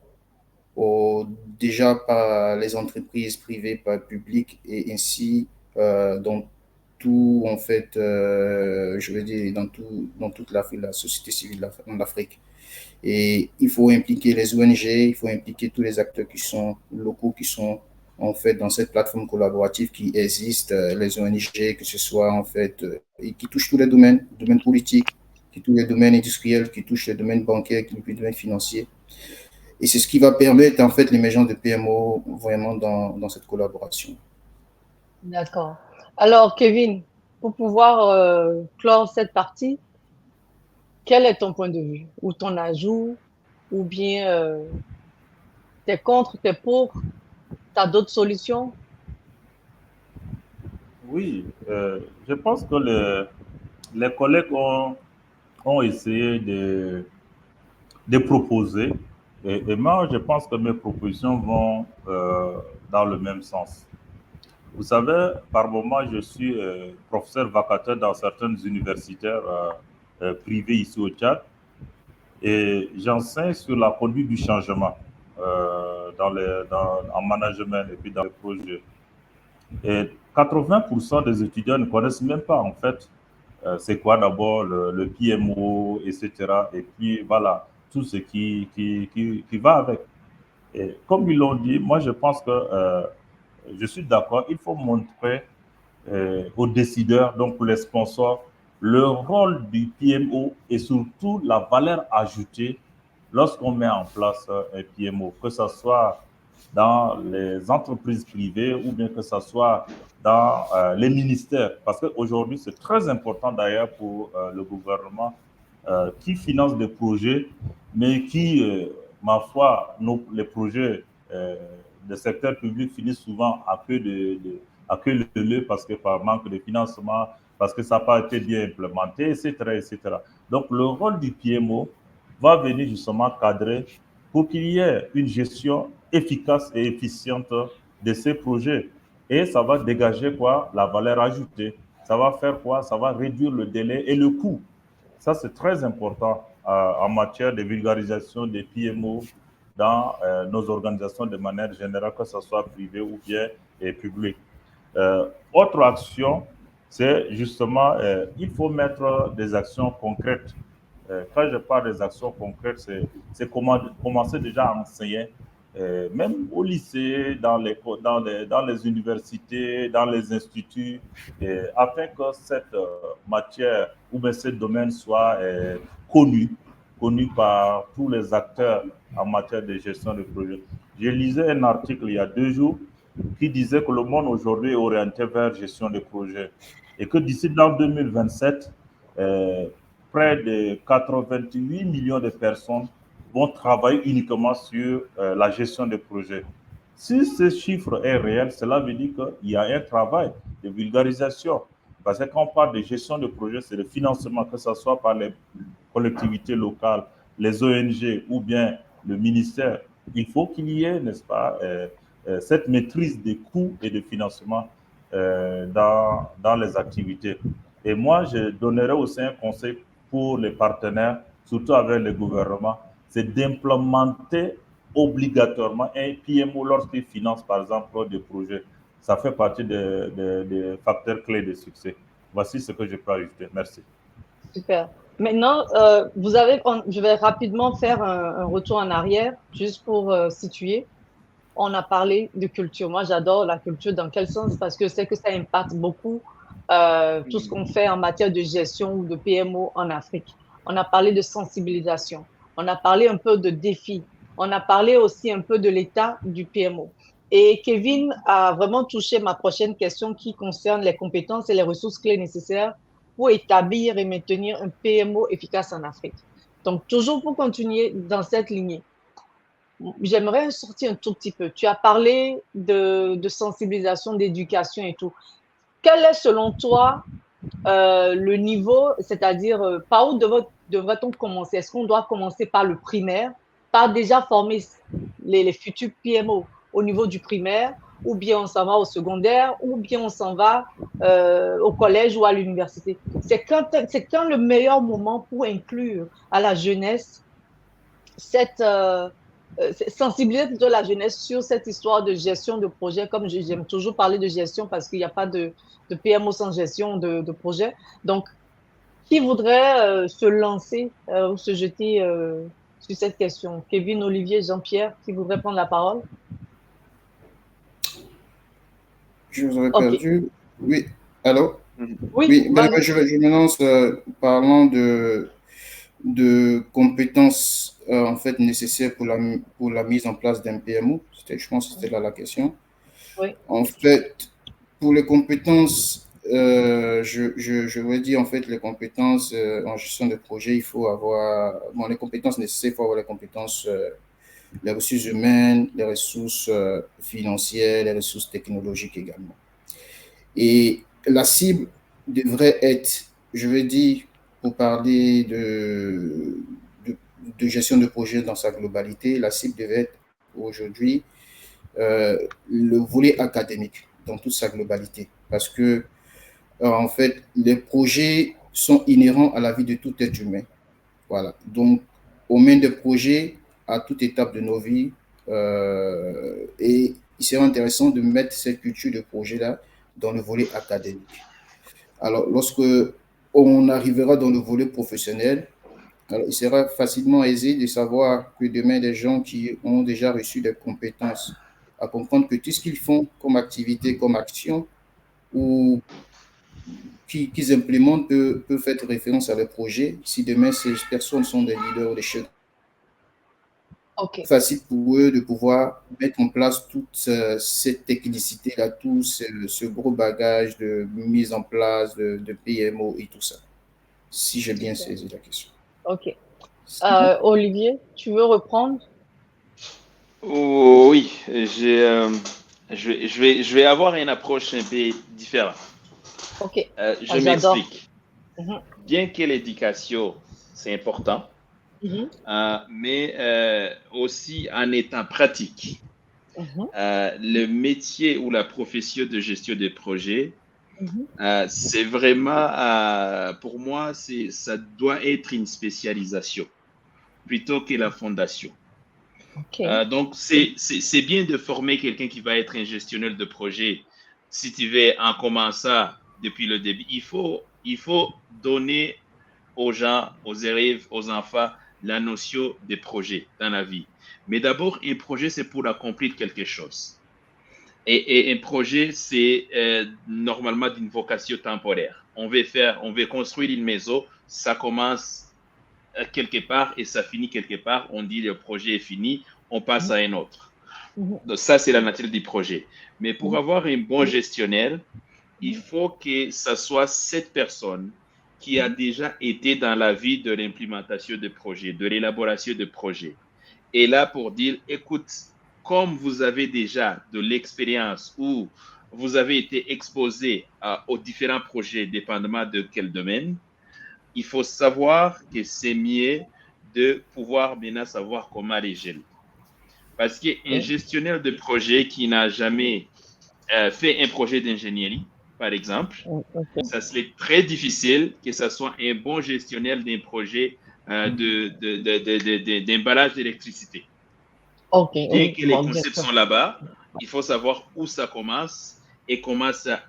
déjà par les entreprises privées, par le public, et ainsi dans tout, en fait, je veux dire, dans toute la société civile en Afrique. Et il faut impliquer les ONG, il faut impliquer tous les acteurs qui sont locaux, qui sont en fait dans cette plateforme collaborative qui existe, les ONG, que ce soit en fait, et qui touchent tous les domaines politiques, qui touchent les domaines industriels, qui touchent les domaines bancaires, qui touchent les domaines financiers. Et c'est ce qui va permettre en fait l'émergence de PMO vraiment dans cette collaboration. D'accord. Alors, Kevin, pour pouvoir clore cette partie, quel est ton point de vue ou ton ajout, ou bien t'es contre, t'es pour, t'as d'autres solutions? Oui, je pense que les collègues ont essayé de proposer, et moi je pense que mes propositions vont dans le même sens. Vous savez, par moment, je suis professeur vacataire dans certaines universités privées ici au Tchad, et j'enseigne sur la conduite du changement en management et puis dans les projets. Et 80% des étudiants ne connaissent même pas en fait c'est quoi d'abord le PMO, etc. Et puis voilà, tout ce qui va avec. Et comme ils l'ont dit, moi je pense que je suis d'accord, il faut montrer aux décideurs, donc pour les sponsors, le rôle du PMO et surtout la valeur ajoutée lorsqu'on met en place un PMO, que ce soit dans les entreprises privées ou bien que ce soit dans les ministères. Parce qu'aujourd'hui, c'est très important d'ailleurs pour le gouvernement qui finance des projets, mais qui, ma foi, les projets des secteurs publics finissent souvent à peu à queue leu parce que par manque de financement, parce que ça n'a pas été bien implémenté, etc., etc. Donc, le rôle du PMO va venir justement cadrer pour qu'il y ait une gestion efficace et efficiente de ces projets. Et ça va dégager quoi? La valeur ajoutée. Ça va faire quoi? Ça va réduire le délai et le coût. Ça, c'est très important en matière de vulgarisation des PMO dans nos organisations de manière générale, que ce soit privé ou bien public. Autre action, c'est justement, il faut mettre des actions concrètes. Quand je parle des actions concrètes, c'est commencer déjà à enseigner, même au lycée, dans les universités, dans les instituts, afin que cette matière ou bien ce domaine soit connu par tous les acteurs en matière de gestion de projet. Je lisais un article il y a 2 jours qui disait que le monde aujourd'hui est orienté vers gestion de projet et que d'ici dans 2027, près de 88 millions de personnes vont travailler uniquement sur la gestion de projets. Si ce chiffre est réel, cela veut dire qu'il y a un travail de vulgarisation. Parce que quand on parle de gestion de projet, c'est le financement, que ce soit par les collectivités locales, les ONG ou bien le ministère. Il faut qu'il y ait, n'est-ce pas, cette maîtrise des coûts et de financement dans les activités. Et moi, je donnerais aussi un conseil pour les partenaires, surtout avec les gouvernements, c'est d'implémenter obligatoirement un PMO lorsqu'ils financent, par exemple, des projets. Ça fait partie des facteurs clés de succès. Voici ce que je peux ajouter. Merci. Super. Maintenant, je vais rapidement faire un retour en arrière, juste pour situer. On a parlé de culture. Moi, j'adore la culture. Dans quel sens? Parce que c'est que ça impacte beaucoup tout ce qu'on fait en matière de gestion ou de PMO en Afrique. On a parlé de sensibilisation. On a parlé un peu de défis. On a parlé aussi un peu de l'état du PMO. Et Kevin a vraiment touché ma prochaine question qui concerne les compétences et les ressources clés nécessaires pour établir et maintenir un PMO efficace en Afrique. Donc, toujours pour continuer dans cette lignée, j'aimerais sortir un tout petit peu. Tu as parlé de sensibilisation, d'éducation et tout. Quel est selon toi le niveau, c'est-à-dire par où devrait-on commencer? Est-ce qu'on doit commencer par le primaire, par déjà former les futurs PMO au niveau du primaire, ou bien on s'en va au secondaire, ou bien on s'en va au collège ou à l'université? C'est quand le meilleur moment pour inclure à la jeunesse cette sensibiliser plutôt la jeunesse sur cette histoire de gestion de projet. Comme j'aime toujours parler de gestion parce qu'il n'y a pas de PMO sans gestion de projet. Donc, qui voudrait se lancer ou se jeter sur cette question? Kevin, Olivier, Jean-Pierre, qui voudrait prendre la parole? Je vous aurais Ok. perdu. Oui, allô? Oui, Oui, ben, vas-y. je me lance parlant de compétences en fait nécessaires pour la mise en place d'un PMO. Je pense que c'était là la question. Oui. En fait, pour les compétences, je vais dire en fait les compétences en gestion de projet, il faut avoir bon, les compétences nécessaires, il faut avoir les compétences, les ressources humaines, les ressources financières, les ressources technologiques également. Et la cible devrait être, je veux dire, pour parler de gestion de projet dans sa globalité, la cible devait être aujourd'hui le volet académique dans toute sa globalité. Parce que, en fait, les projets sont inhérents à la vie de tout être humain. Voilà. Donc, on mène des projets à toute étape de nos vies. Et il serait intéressant de mettre cette culture de projet-là dans le volet académique. Alors, lorsque on arrivera dans le volet professionnel, alors il sera facilement aisé de savoir que demain, des gens qui ont déjà reçu des compétences à comprendre que tout ce qu'ils font comme activité, comme action, ou qu'ils implémentent peut faire référence à leur projet. Si demain, ces personnes sont des leaders ou des chefs, OK. facile pour eux de pouvoir mettre en place toute cette technicité-là, tout ce gros bagage de mise en place de PMO et tout ça. Si j'ai bien saisi la question. OK. Olivier, tu veux reprendre? Oh, oui, Je vais avoir une approche un peu différente. Ok. Je J'adore. m'explique. Bien que l'éducation, c'est important, mais aussi en étant pratique, le métier ou la profession de gestion de projet, c'est vraiment, pour moi, ça doit être une spécialisation plutôt que la fondation. Donc, c'est bien de former quelqu'un qui va être un gestionnaire de projet. Si tu veux en commencer depuis le début, il faut donner aux gens, aux élèves, aux enfants, la notion de projet dans la vie. Mais d'abord, un projet, c'est pour accomplir quelque chose. Et un projet, c'est normalement d'une vocation temporaire. On veut construire une maison, ça commence quelque part et ça finit quelque part. On dit le projet est fini, on passe à un autre. Donc ça, c'est la nature du projet. Mais pour avoir un bon gestionnaire, il faut que ce soit cette personne qui a déjà été dans la vie de l'implémentation de projet, de l'élaboration de projet. Et là, pour dire, écoute, comme vous avez déjà de l'expérience ou vous avez été exposé aux différents projets, dépendamment de quel domaine, il faut savoir que c'est mieux de pouvoir maintenant savoir comment les gérer. Parce qu'un gestionnaire de projet qui n'a jamais fait un projet d'ingénierie, par exemple, ça serait très difficile que ce soit un bon gestionnaire d'un projet d'emballage d'électricité. Bien que les concepts sont là-bas, il faut savoir où ça commence et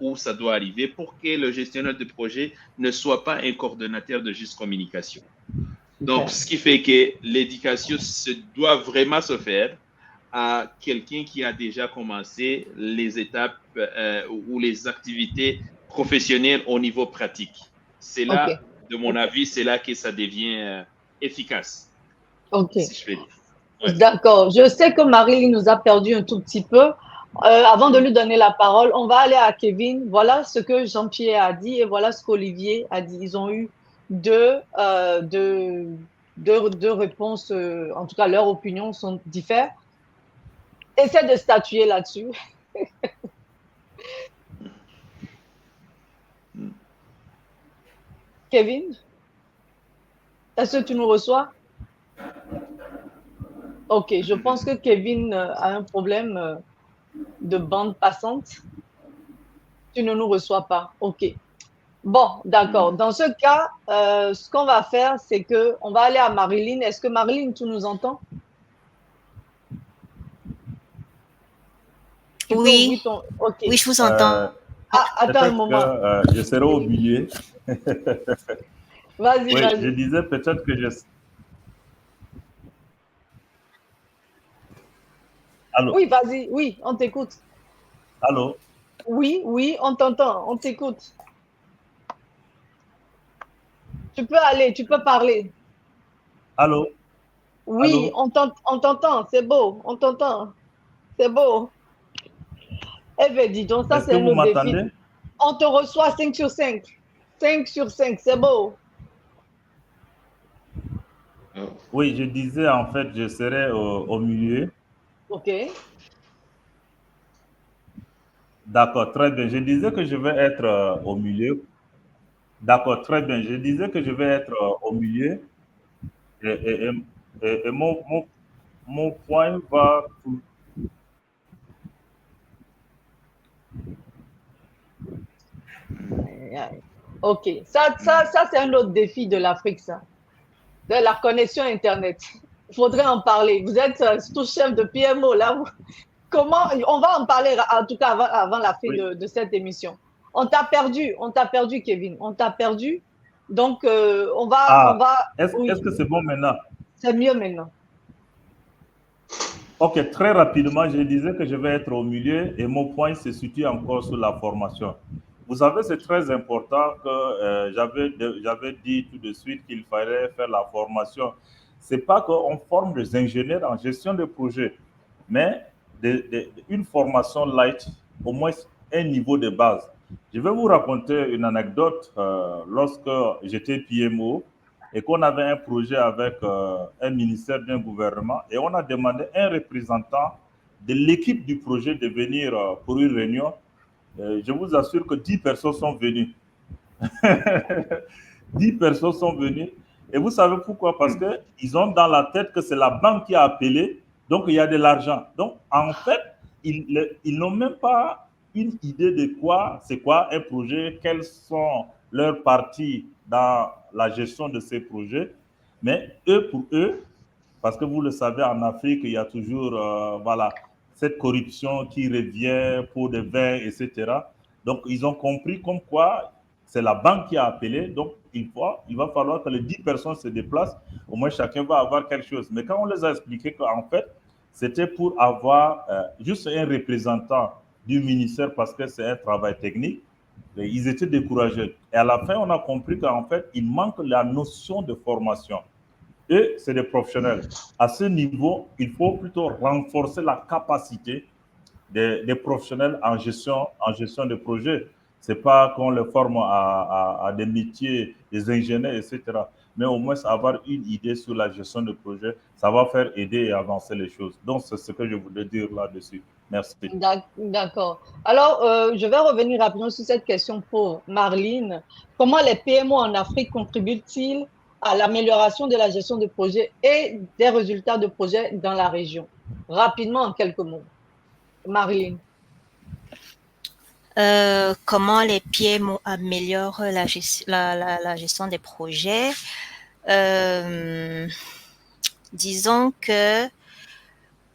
où ça doit arriver pour que le gestionnaire de projet ne soit pas un coordonnateur de juste communication. Donc, ce qui fait que l'éducation doit vraiment se faire à quelqu'un qui a déjà commencé les étapes ou les activités professionnelles au niveau pratique. C'est là, de mon avis, c'est là que ça devient efficace. Si je peux dire. Ouais. D'accord. Je sais que Marie nous a perdu un tout petit peu. Avant de lui donner la parole, on va aller à Kevin. Voilà ce que Jean-Pierre a dit et voilà ce qu'Olivier a dit. Ils ont eu deux réponses. En tout cas, leurs opinions sont différentes. Essaie de statuer là-dessus. Kevin, est-ce que tu nous reçois? Ok, je pense que Kevin a un problème de bande passante. Tu ne nous reçois pas. Ok. Bon, d'accord. Dans ce cas, ce qu'on va faire, c'est qu'on va aller à Marilyn. Est-ce que Marilyn, tu nous entends? Oui. Okay. Oui, je vous entends. Attends un moment. Je serai au milieu. Vas-y, oui, vas-y. Je disais peut-être que je... Allô? Oui, vas-y. Oui, on t'écoute. Allô? Oui, on t'entend. On t'écoute. Tu peux aller, tu peux parler. Allô? Oui, allô? on t'entend. C'est beau. On t'entend. C'est beau. Eh bien, dis donc, ça, c'est un autre défi. On te reçoit 5 sur 5. 5 sur 5, c'est beau. Oui, je disais, en fait, je serai au milieu. OK. D'accord, très bien. Je disais que je vais être au milieu. D'accord, très bien. Je disais que je vais être au milieu. Et mon point va... OK. Ça c'est un autre défi de l'Afrique, ça. De la connexion Internet. Il faudrait en parler. Vous êtes tout chef de PMO, là. Comment... On va en parler, en tout cas, avant la fin de cette émission. On t'a perdu, Kevin. On t'a perdu. Donc, on va... Est-ce que c'est bon maintenant? C'est mieux maintenant. Ok, très rapidement, je disais que je vais être au milieu et mon point se situe encore sur la formation. Vous savez, c'est très important que j'avais dit tout de suite qu'il fallait faire la formation. C'est pas qu'on forme des ingénieurs en gestion de projet, mais une formation light, au moins un niveau de base. Je vais vous raconter une anecdote. Lorsque j'étais PMO, et qu'on avait un projet avec un ministère d'un gouvernement et on a demandé un représentant de l'équipe du projet de venir pour une réunion, je vous assure que 10 personnes sont venues. 10 personnes sont venues. Et vous savez pourquoi? Parce qu'ils ont dans la tête que c'est la banque qui a appelé, donc il y a de l'argent. Donc, en fait, ils n'ont même pas une idée de c'est quoi un projet, quelles sont leurs parties dans la gestion de ces projets. Mais eux, pour eux, parce que vous le savez, en Afrique, il y a toujours cette corruption qui revient pour des vins, etc. Donc, ils ont compris comme quoi c'est la banque qui a appelé. Donc, il va falloir que les 10 personnes se déplacent. Au moins, chacun va avoir quelque chose. Mais quand on les a expliqué qu'en fait, c'était pour avoir juste un représentant du ministère parce que c'est un travail technique, ils étaient découragés. Et à la fin, on a compris qu'en fait, il manque la notion de formation. Et c'est des professionnels. À ce niveau, il faut plutôt renforcer la capacité des professionnels en gestion de projet. Ce n'est pas qu'on les forme à des métiers, des ingénieurs, etc. Mais au moins avoir une idée sur la gestion de projet, ça va faire aider et avancer les choses. Donc, c'est ce que je voulais dire là-dessus. Merci. D'accord. Alors, je vais revenir rapidement sur cette question pour Marlene. Comment les PMO en Afrique contribuent-ils à l'amélioration de la gestion de projet et des résultats de projets dans la région? Rapidement, en quelques mots. Marlene. Comment les PMO améliorent la gestion des projets? Disons que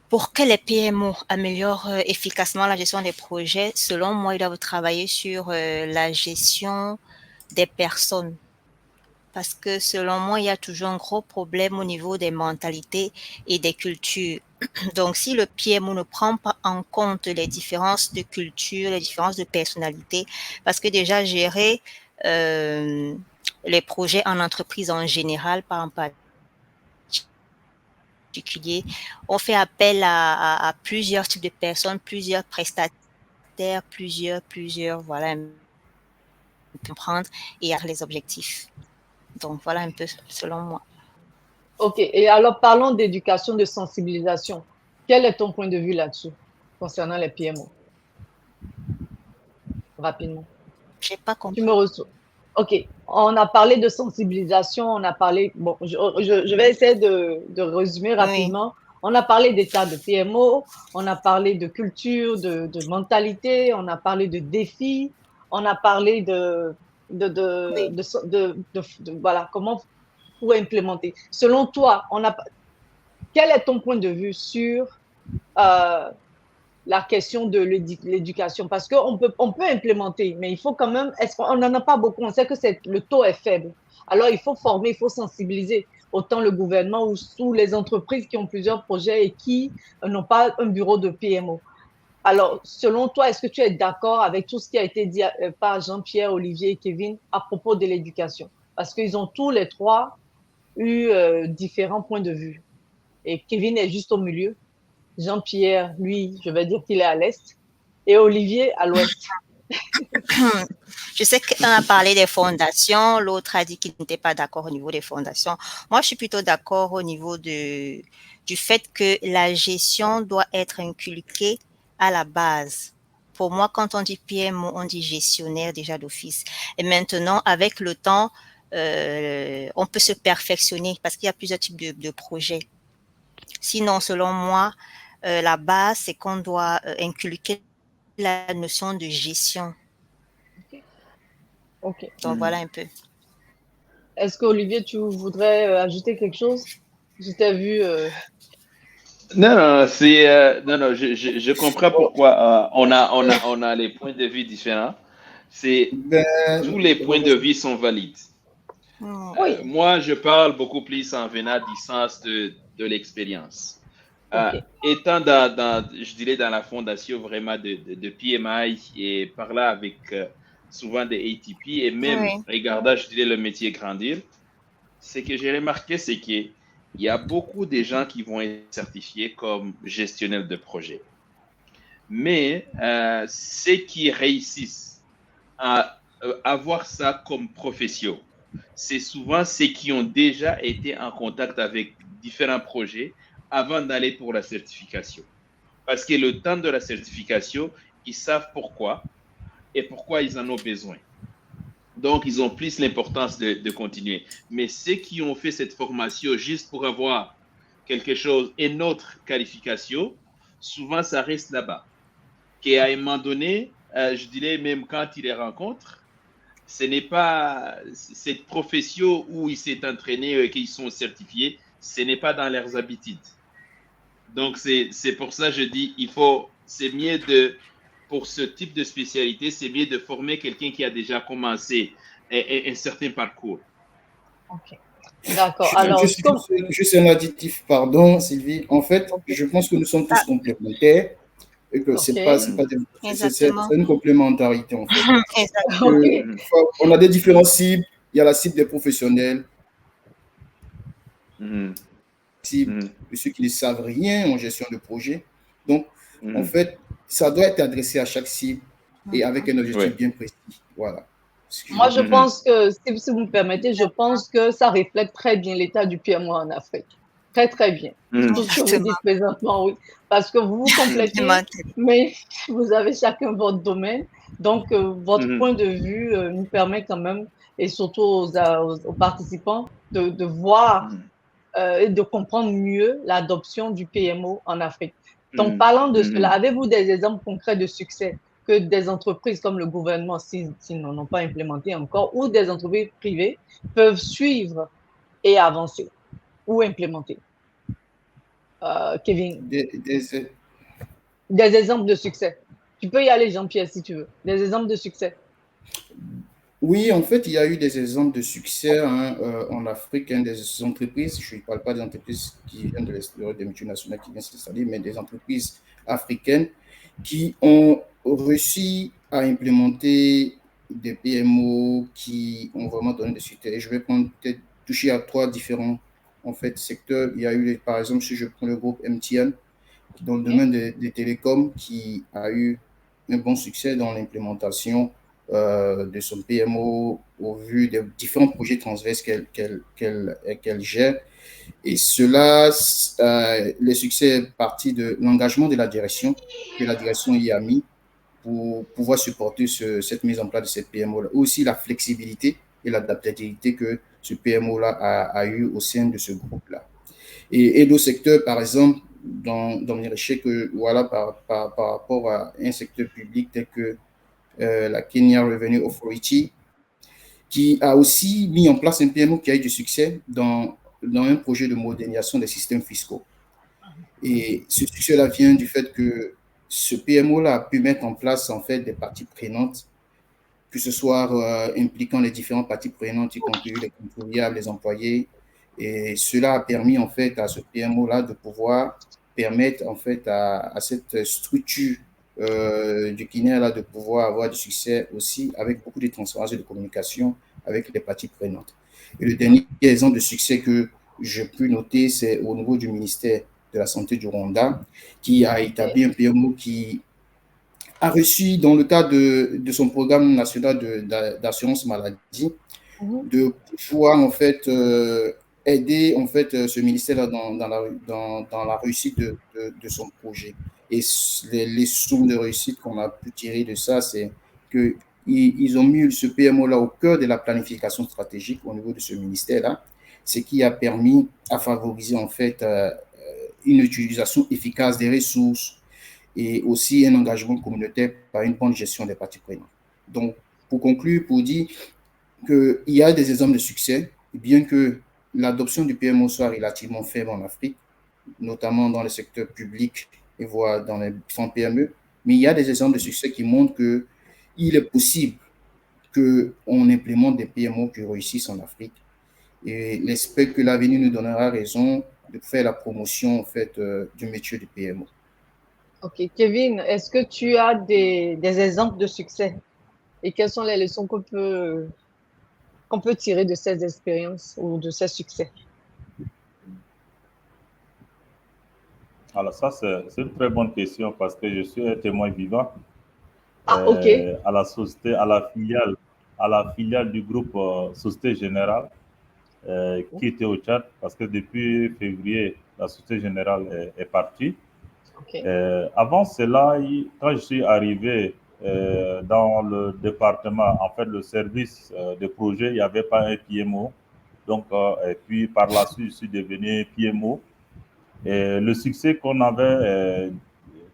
pour que les PMO améliorent efficacement la gestion des projets, selon moi, ils doivent travailler sur la gestion des personnes. Parce que selon moi, il y a toujours un gros problème au niveau des mentalités et des cultures. Donc, si le PMO ne prend pas en compte les différences de culture, les différences de personnalité, parce que déjà gérer les projets en entreprise en général, par exemple, particulier, on fait appel à plusieurs types de personnes, plusieurs prestataires, plusieurs, voilà, comprendre et à les objectifs. Donc, voilà un peu selon moi. OK. Et alors, parlons d'éducation, de sensibilisation. Quel est ton point de vue là-dessus, concernant les PMO? Rapidement. Je n'ai pas compris. Tu me reçois. OK. On a parlé de sensibilisation, on a parlé. Bon, je vais essayer de résumer rapidement. Oui. On a parlé d'état de PMO, on a parlé de culture, de mentalité, on a parlé de défis, on a parlé voilà, comment pour implémenter. Selon toi, quel est ton point de vue sur la question de l'éducation? Parce qu'on peut implémenter, mais il faut quand même, on n'en a pas beaucoup, on sait que le taux est faible. Alors, il faut former, il faut sensibiliser autant le gouvernement ou les entreprises qui ont plusieurs projets et qui n'ont pas un bureau de PMO. Alors, selon toi, est-ce que tu es d'accord avec tout ce qui a été dit par Jean-Pierre, Olivier et Kevin à propos de l'éducation? Parce qu'ils ont tous les trois eu différents points de vue. Et Kevin est juste au milieu. Jean-Pierre, lui, je vais dire qu'il est à l'est. Et Olivier, à l'ouest. Je sais qu'on a parlé des fondations. L'autre a dit qu'il n'était pas d'accord au niveau des fondations. Moi, je suis plutôt d'accord au niveau du fait que la gestion doit être inculquée à la base. Pour moi, quand on dit PMO, on dit gestionnaire déjà d'office. Et maintenant, avec le temps, on peut se perfectionner parce qu'il y a plusieurs types de projets. Sinon, selon moi, la base, c'est qu'on doit inculquer la notion de gestion. OK. Donc, voilà un peu. Est-ce qu'Olivier, tu voudrais ajouter quelque chose? Je t'ai vu... Non, je comprends pourquoi on a les points de vue différents. Tous les points de vue sont valides. Oui. Moi, je parle beaucoup plus en venant du sens de l'expérience. Okay. Étant je dirais, dans la fondation vraiment de PMI et par là avec souvent des ATP et même regardant, je dirais, le métier grandir, ce que j'ai remarqué, c'est qu'il y a beaucoup de gens qui vont être certifiés comme gestionnaires de projet. Mais ceux qui réussissent à avoir ça comme profession, c'est souvent ceux qui ont déjà été en contact avec différents projets avant d'aller pour la certification. Parce que le temps de la certification, ils savent pourquoi et pourquoi ils en ont besoin. Donc, ils ont plus l'importance de continuer. Mais ceux qui ont fait cette formation juste pour avoir quelque chose, une autre qualification, souvent, ça reste là-bas. Qu'à un moment donné, je dirais même quand ils les rencontrent, ce n'est pas cette profession où ils s'est entraîné, qu'ils sont certifiés, ce n'est pas dans leurs habitudes. Donc, c'est pour ça que je dis, c'est mieux pour ce type de spécialité, c'est mieux de former quelqu'un qui a déjà commencé un certain parcours. Ok. D'accord. Alors, juste un additif, pardon, Sylvie. En fait, je pense que nous sommes tous complémentaires et que c'est une complémentarité, en fait. On a des différentes cibles. Il y a la cible des professionnels, cible de ceux qui ne savent rien en gestion de projet. Donc, en fait, ça doit être adressé à chaque cible et avec un objectif bien précis. Voilà. Moi, je pense que, si vous me permettez, je pense que ça reflète très bien l'état du PMO en Afrique. Très, très bien. Tout ce que vous dites présentement, oui. Parce que vous vous complétez, mais vous avez chacun votre domaine. Donc, votre point de vue nous permet quand même, et surtout aux participants, de voir et de comprendre mieux l'adoption du PMO en Afrique. Donc, parlant de cela, avez-vous des exemples concrets de succès que des entreprises comme le gouvernement, s'ils n'en ont pas implémenté encore, ou des entreprises privées peuvent suivre et avancer ou implémenter? Kevin? Des exemples de succès. Tu peux y aller, Jean-Pierre, si tu veux. Des exemples de succès. Oui, en fait, il y a eu des exemples de succès en Afrique, des entreprises, je ne parle pas des entreprises qui viennent de l'extérieur, des multinationales qui viennent s'installer, mais des entreprises africaines qui ont réussi à implémenter des PMO qui ont vraiment donné des succès. Et je vais peut-être toucher à 3 différents en fait, secteurs. Il y a eu, par exemple, si je prends le groupe MTN, dans le domaine des télécoms, qui a eu un bon succès dans l'implémentation de son PMO au vu des différents projets transverses qu'elle gère. Et cela, le succès est parti de l'engagement de la direction, que la direction y a mis pour pouvoir supporter cette mise en place de cette PMO-là. Aussi la flexibilité et l'adaptabilité que ce PMO-là a eu au sein de ce groupe-là. Et d'autres secteurs, par exemple, dans les recherches, voilà, par rapport à un secteur public tel que la Kenya Revenue Authority, qui a aussi mis en place un PMO qui a eu du succès dans un projet de modernisation des systèmes fiscaux. Et ce succès-là vient du fait que ce PMO-là a pu mettre en place en fait des parties prenantes, que ce soit impliquant les différentes parties prenantes, y compris les contribuables, les employés. Et cela a permis en fait à ce PMO-là de pouvoir permettre en fait à cette structure du Kenya de pouvoir avoir du succès aussi avec beaucoup de transparence et de communication avec les parties prenantes. Et le dernier exemple de succès que je peux noter, c'est au niveau du ministère de la Santé du Rwanda, qui a établi un PMO qui a reçu, dans le cadre de son programme national d'assurance maladie, de pouvoir en fait aider en fait ce ministère dans la réussite de son projet. Et les sommes de réussite qu'on a pu tirer de ça, c'est qu'ils ont mis ce PMO-là au cœur de la planification stratégique au niveau de ce ministère-là, ce qui a permis à favoriser en fait une utilisation efficace des ressources et aussi un engagement communautaire par une bonne gestion des parties prenantes. Donc, pour conclure, pour dire qu'il y a des exemples de succès, bien que l'adoption du PMO soit relativement faible en Afrique, notamment dans le secteur public et voire dans les fonds PME, mais il y a des exemples de succès qui montrent qu'il est possible qu'on implémente des PMO qui réussissent en Afrique. Et j'espère que l'avenir nous donnera raison de faire la promotion en fait, du métier du PMO. Ok, Kevin, est-ce que tu as des exemples de succès et quelles sont les leçons qu'on peut tirer de ces expériences ou de ces succès? Alors ça, c'est une très bonne question parce que je suis un témoin vivant ok. à la société, à la filiale du groupe Société Générale qui était au Tchad parce que depuis février, la Société Générale est partie. Ok. Avant cela, quand je suis arrivé dans le département, en fait, le service de projet, il n'y avait pas un PMO. Donc, et puis par la suite, je suis devenu PMO. Et le succès qu'on avait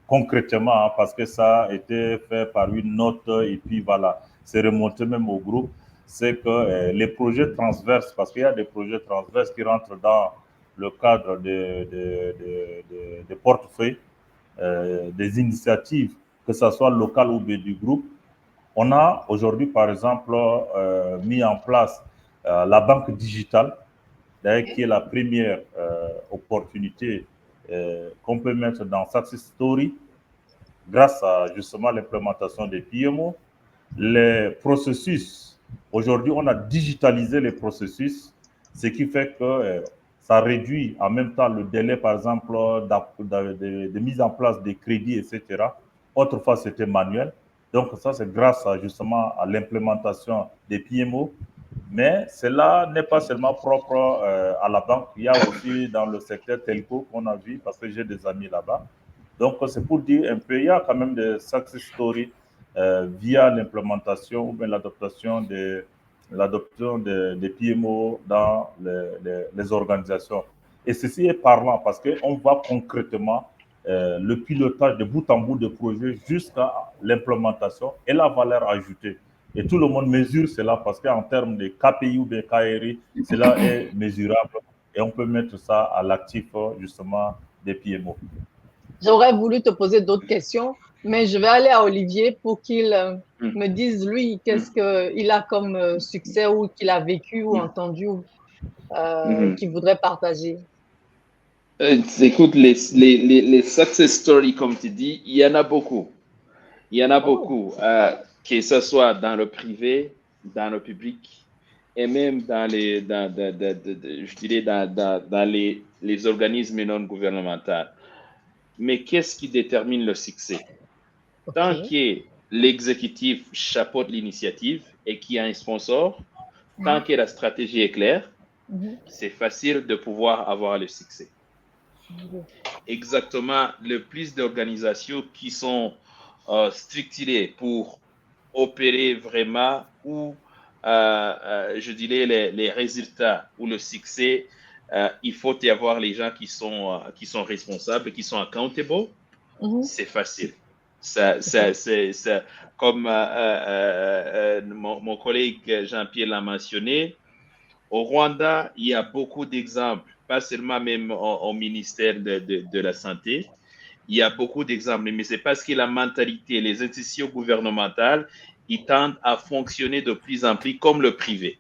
concrètement, hein, parce que ça a été fait par une note, et puis voilà, c'est remonté même au groupe, c'est que les projets transverses, parce qu'il y a des projets transverses qui rentrent dans le cadre des portefeuilles, des initiatives, que ce soit locales ou du groupe. On a aujourd'hui, par exemple, mis en place la banque digitale, d'ailleurs, qui est la première opportunité qu'on peut mettre dans Success Story grâce à justement l'implémentation des PMO. Les processus, aujourd'hui, on a digitalisé les processus, ce qui fait que ça réduit en même temps le délai, par exemple, de mise en place des crédits, etc. Autrefois, c'était manuel. Donc, ça, c'est grâce à, justement à l'implémentation des PMO. Mais cela n'est pas seulement propre à la banque. Il y a aussi dans le secteur telco qu'on a vu, parce que j'ai des amis là-bas. Donc, c'est pour dire un peu, il y a quand même des success stories via l'implémentation ou bien l'adoption des PMO dans les organisations. Et ceci est parlant parce qu'on voit concrètement le pilotage de bout en bout de projet jusqu'à l'implémentation et la valeur ajoutée. Et tout le monde mesure cela parce qu'en termes de KPI ou de KRI, cela est mesurable et on peut mettre ça à l'actif justement des PMO. J'aurais voulu te poser d'autres questions, mais je vais aller à Olivier pour qu'il me dise, lui, qu'est-ce qu'il a comme succès ou qu'il a vécu ou entendu qu'il voudrait partager. Écoute, les success stories, comme tu dis, il y en a beaucoup. Il y en a beaucoup, que ce soit dans le privé, dans le public, et même dans je dirais dans les organismes non gouvernementaux. Mais qu'est-ce qui détermine le succès? Tant que l'exécutif chapeaute l'initiative et qu'il y a un sponsor, tant que la stratégie est claire, c'est facile de pouvoir avoir le succès. Exactement, le plus d'organisations qui sont structurées pour opérer vraiment où, je dirais, les résultats ou le succès, il faut y avoir les gens qui sont responsables, qui sont accountable. C'est facile. Comme mon collègue Jean-Pierre l'a mentionné, au Rwanda, il y a beaucoup d'exemples, pas seulement même au ministère de la Santé. Il y a beaucoup d'exemples, mais c'est parce que la mentalité, les institutions gouvernementales, ils tendent à fonctionner de plus en plus comme le privé.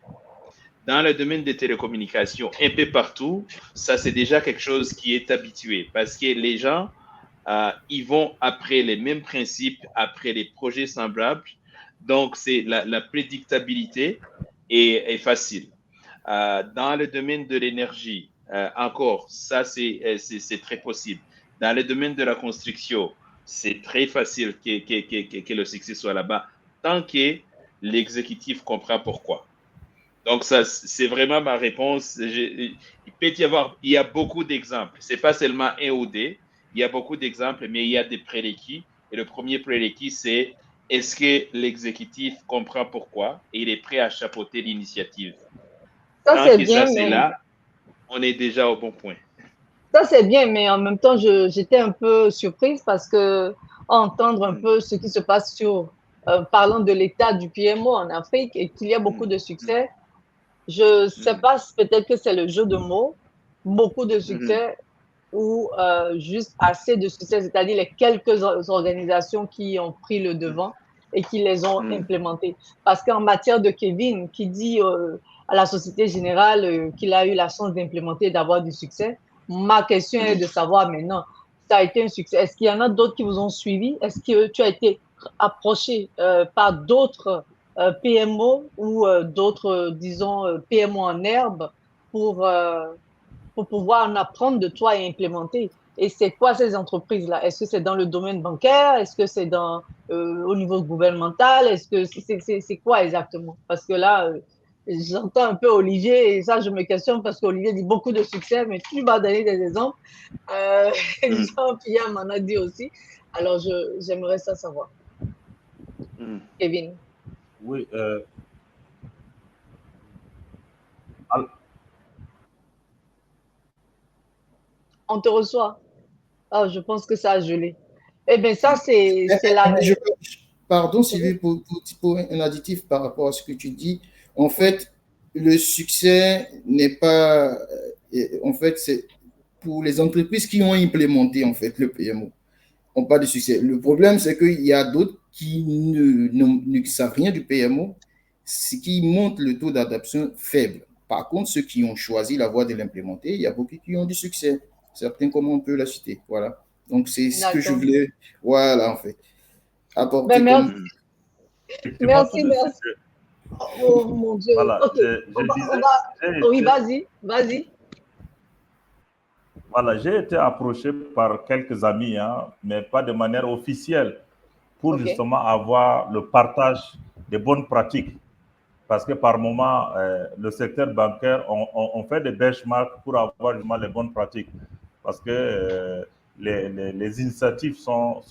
Dans le domaine des télécommunications, un peu partout, ça c'est déjà quelque chose qui est habitué parce que les gens, ils vont après les mêmes principes, après les projets semblables. Donc, c'est la prédictabilité est facile. Dans le domaine de l'énergie, encore, ça, c'est très possible. Dans le domaine de la construction, c'est très facile que le succès soit là-bas, tant que l'exécutif comprend pourquoi. Donc, ça, c'est vraiment ma réponse. Il peut y avoir, il y a beaucoup d'exemples. Ce n'est pas seulement un ou deux. Il y a beaucoup d'exemples, mais il y a des prérequis. Et le premier prérequis, c'est est-ce que l'exécutif comprend pourquoi et il est prêt à chapeauter l'initiative? Ça, c'est bien, ça, c'est là, on est déjà au bon point. Ça, c'est bien, mais en même temps, j'étais un peu surprise parce que entendre un peu ce qui se passe parlant de l'état du PMO en Afrique et qu'il y a beaucoup de succès, je ne sais pas, peut-être que c'est le jeu de mots, beaucoup de succès ou juste assez de succès, c'est-à-dire les quelques organisations qui ont pris le devant et qui les ont implémentées. Parce qu'en matière de Kevin, qui dit à la Société Générale qu'il a eu la chance d'implémenter, d'avoir du succès, ma question est de savoir maintenant, ça a été un succès. Est-ce qu'il y en a d'autres qui vous ont suivi? Est-ce que tu as été approché par d'autres PMO ou d'autres, disons, PMO en herbe pour pouvoir en apprendre de toi et implémenter? Et c'est quoi ces entreprises-là? Est-ce que c'est dans le domaine bancaire? Est-ce que c'est au niveau gouvernemental? Est-ce que c'est quoi exactement? Parce que là, j'entends un peu Olivier, et ça, je me questionne parce qu'Olivier dit beaucoup de succès, mais tu m'as donné des exemples. Jean-Pierre m'en a dit aussi. Alors, j'aimerais ça savoir. Kevin. Oui. On te reçoit. Ah, je pense que ça a gelé. Eh bien, ça, c'est la... Pardon, Sylvie, pour un additif par rapport à ce que tu dis. En fait, le succès n'est pas... En fait, c'est pour les entreprises qui ont implémenté en fait le PMO. On parle de succès. Le problème, c'est qu'il y a d'autres qui ne savent rien du PMO, ce qui montre le taux d'adoption faible. Par contre, ceux qui ont choisi la voie de l'implémenter, il y a beaucoup qui ont du succès. Certains, comme on peut la citer. Voilà. Donc, c'est ce que je voulais, voilà, en fait, apporter. Ben, merci. Merci. Oh mon Dieu. Voilà, okay. Oui, vas-y. Voilà, j'ai été approché par quelques amis, hein, mais pas de manière officielle, pour justement avoir le partage des bonnes pratiques. Parce que par moment, le secteur bancaire, on fait des benchmarks pour avoir justement les bonnes pratiques. Parce que les initiatives sont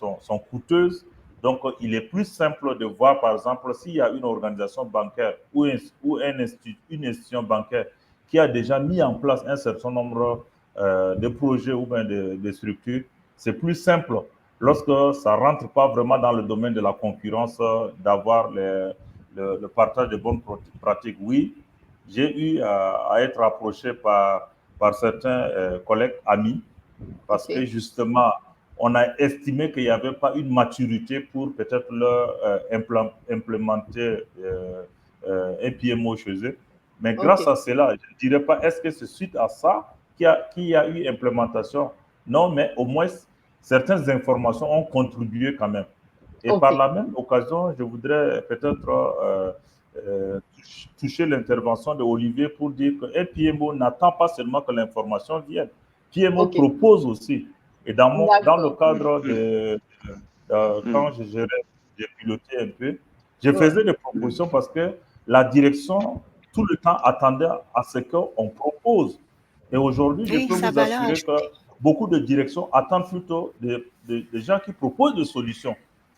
coûteuses. Donc, il est plus simple de voir, par exemple, s'il y a une organisation bancaire ou une institution bancaire qui a déjà mis en place un certain nombre de projets ou bien de structures, c'est plus simple lorsque ça ne rentre pas vraiment dans le domaine de la concurrence d'avoir le partage de bonnes pratiques. Oui, j'ai eu à être approché par certains collègues, amis, parce que justement, on a estimé qu'il n'y avait pas une maturité pour peut-être leur implémenter un PMO chez eux. Mais grâce à cela, je ne dirais pas, est-ce que c'est suite à ça qu'il y a eu implémentation? Non, mais au moins, certaines informations ont contribué quand même. Et par la même occasion, je voudrais peut-être toucher l'intervention d'Olivier pour dire qu'un PMO n'attend pas seulement que l'information vienne. PMO propose aussi. Et dans le cadre de quand j'ai piloté un peu, je faisais des propositions parce que la direction, tout le temps, attendait à ce qu'on propose. Et aujourd'hui, je peux vous assurer que beaucoup de directions attendent plutôt des gens qui proposent des solutions,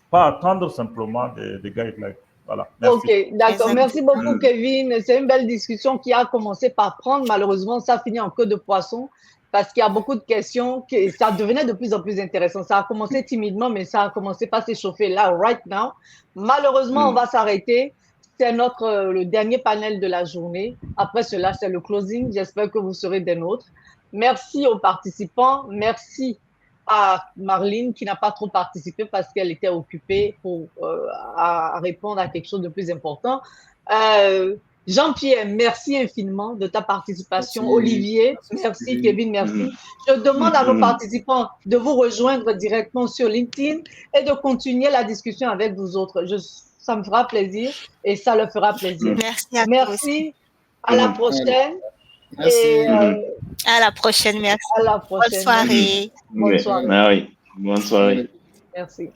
pas attendre simplement des guidelines. Voilà. Merci. Ok, d'accord. Merci beaucoup, Kevin. C'est une belle discussion qui a commencé par prendre. Malheureusement, ça finit en queue de poisson parce qu'il y a beaucoup de questions. Ça devenait de plus en plus intéressant. Ça a commencé timidement, mais ça a commencé par s'échauffer là, right now. Malheureusement, on va s'arrêter. C'est le dernier panel de la journée. Après cela, c'est le closing. J'espère que vous serez des nôtres. Merci aux participants. Merci à Marlene qui n'a pas trop participé parce qu'elle était occupée à répondre à quelque chose de plus important. Jean-Pierre, merci infiniment de ta participation. Merci. Olivier, merci. Kevin, merci. Je demande à nos participants de vous rejoindre directement sur LinkedIn et de continuer la discussion avec vous autres. Ça me fera plaisir et ça leur fera plaisir. Merci à tous. Merci. À la prochaine. Merci. Et, à la prochaine, merci. À la prochaine. Bonne soirée. Bonne soirée. Ah oui. Bonne soirée. Merci.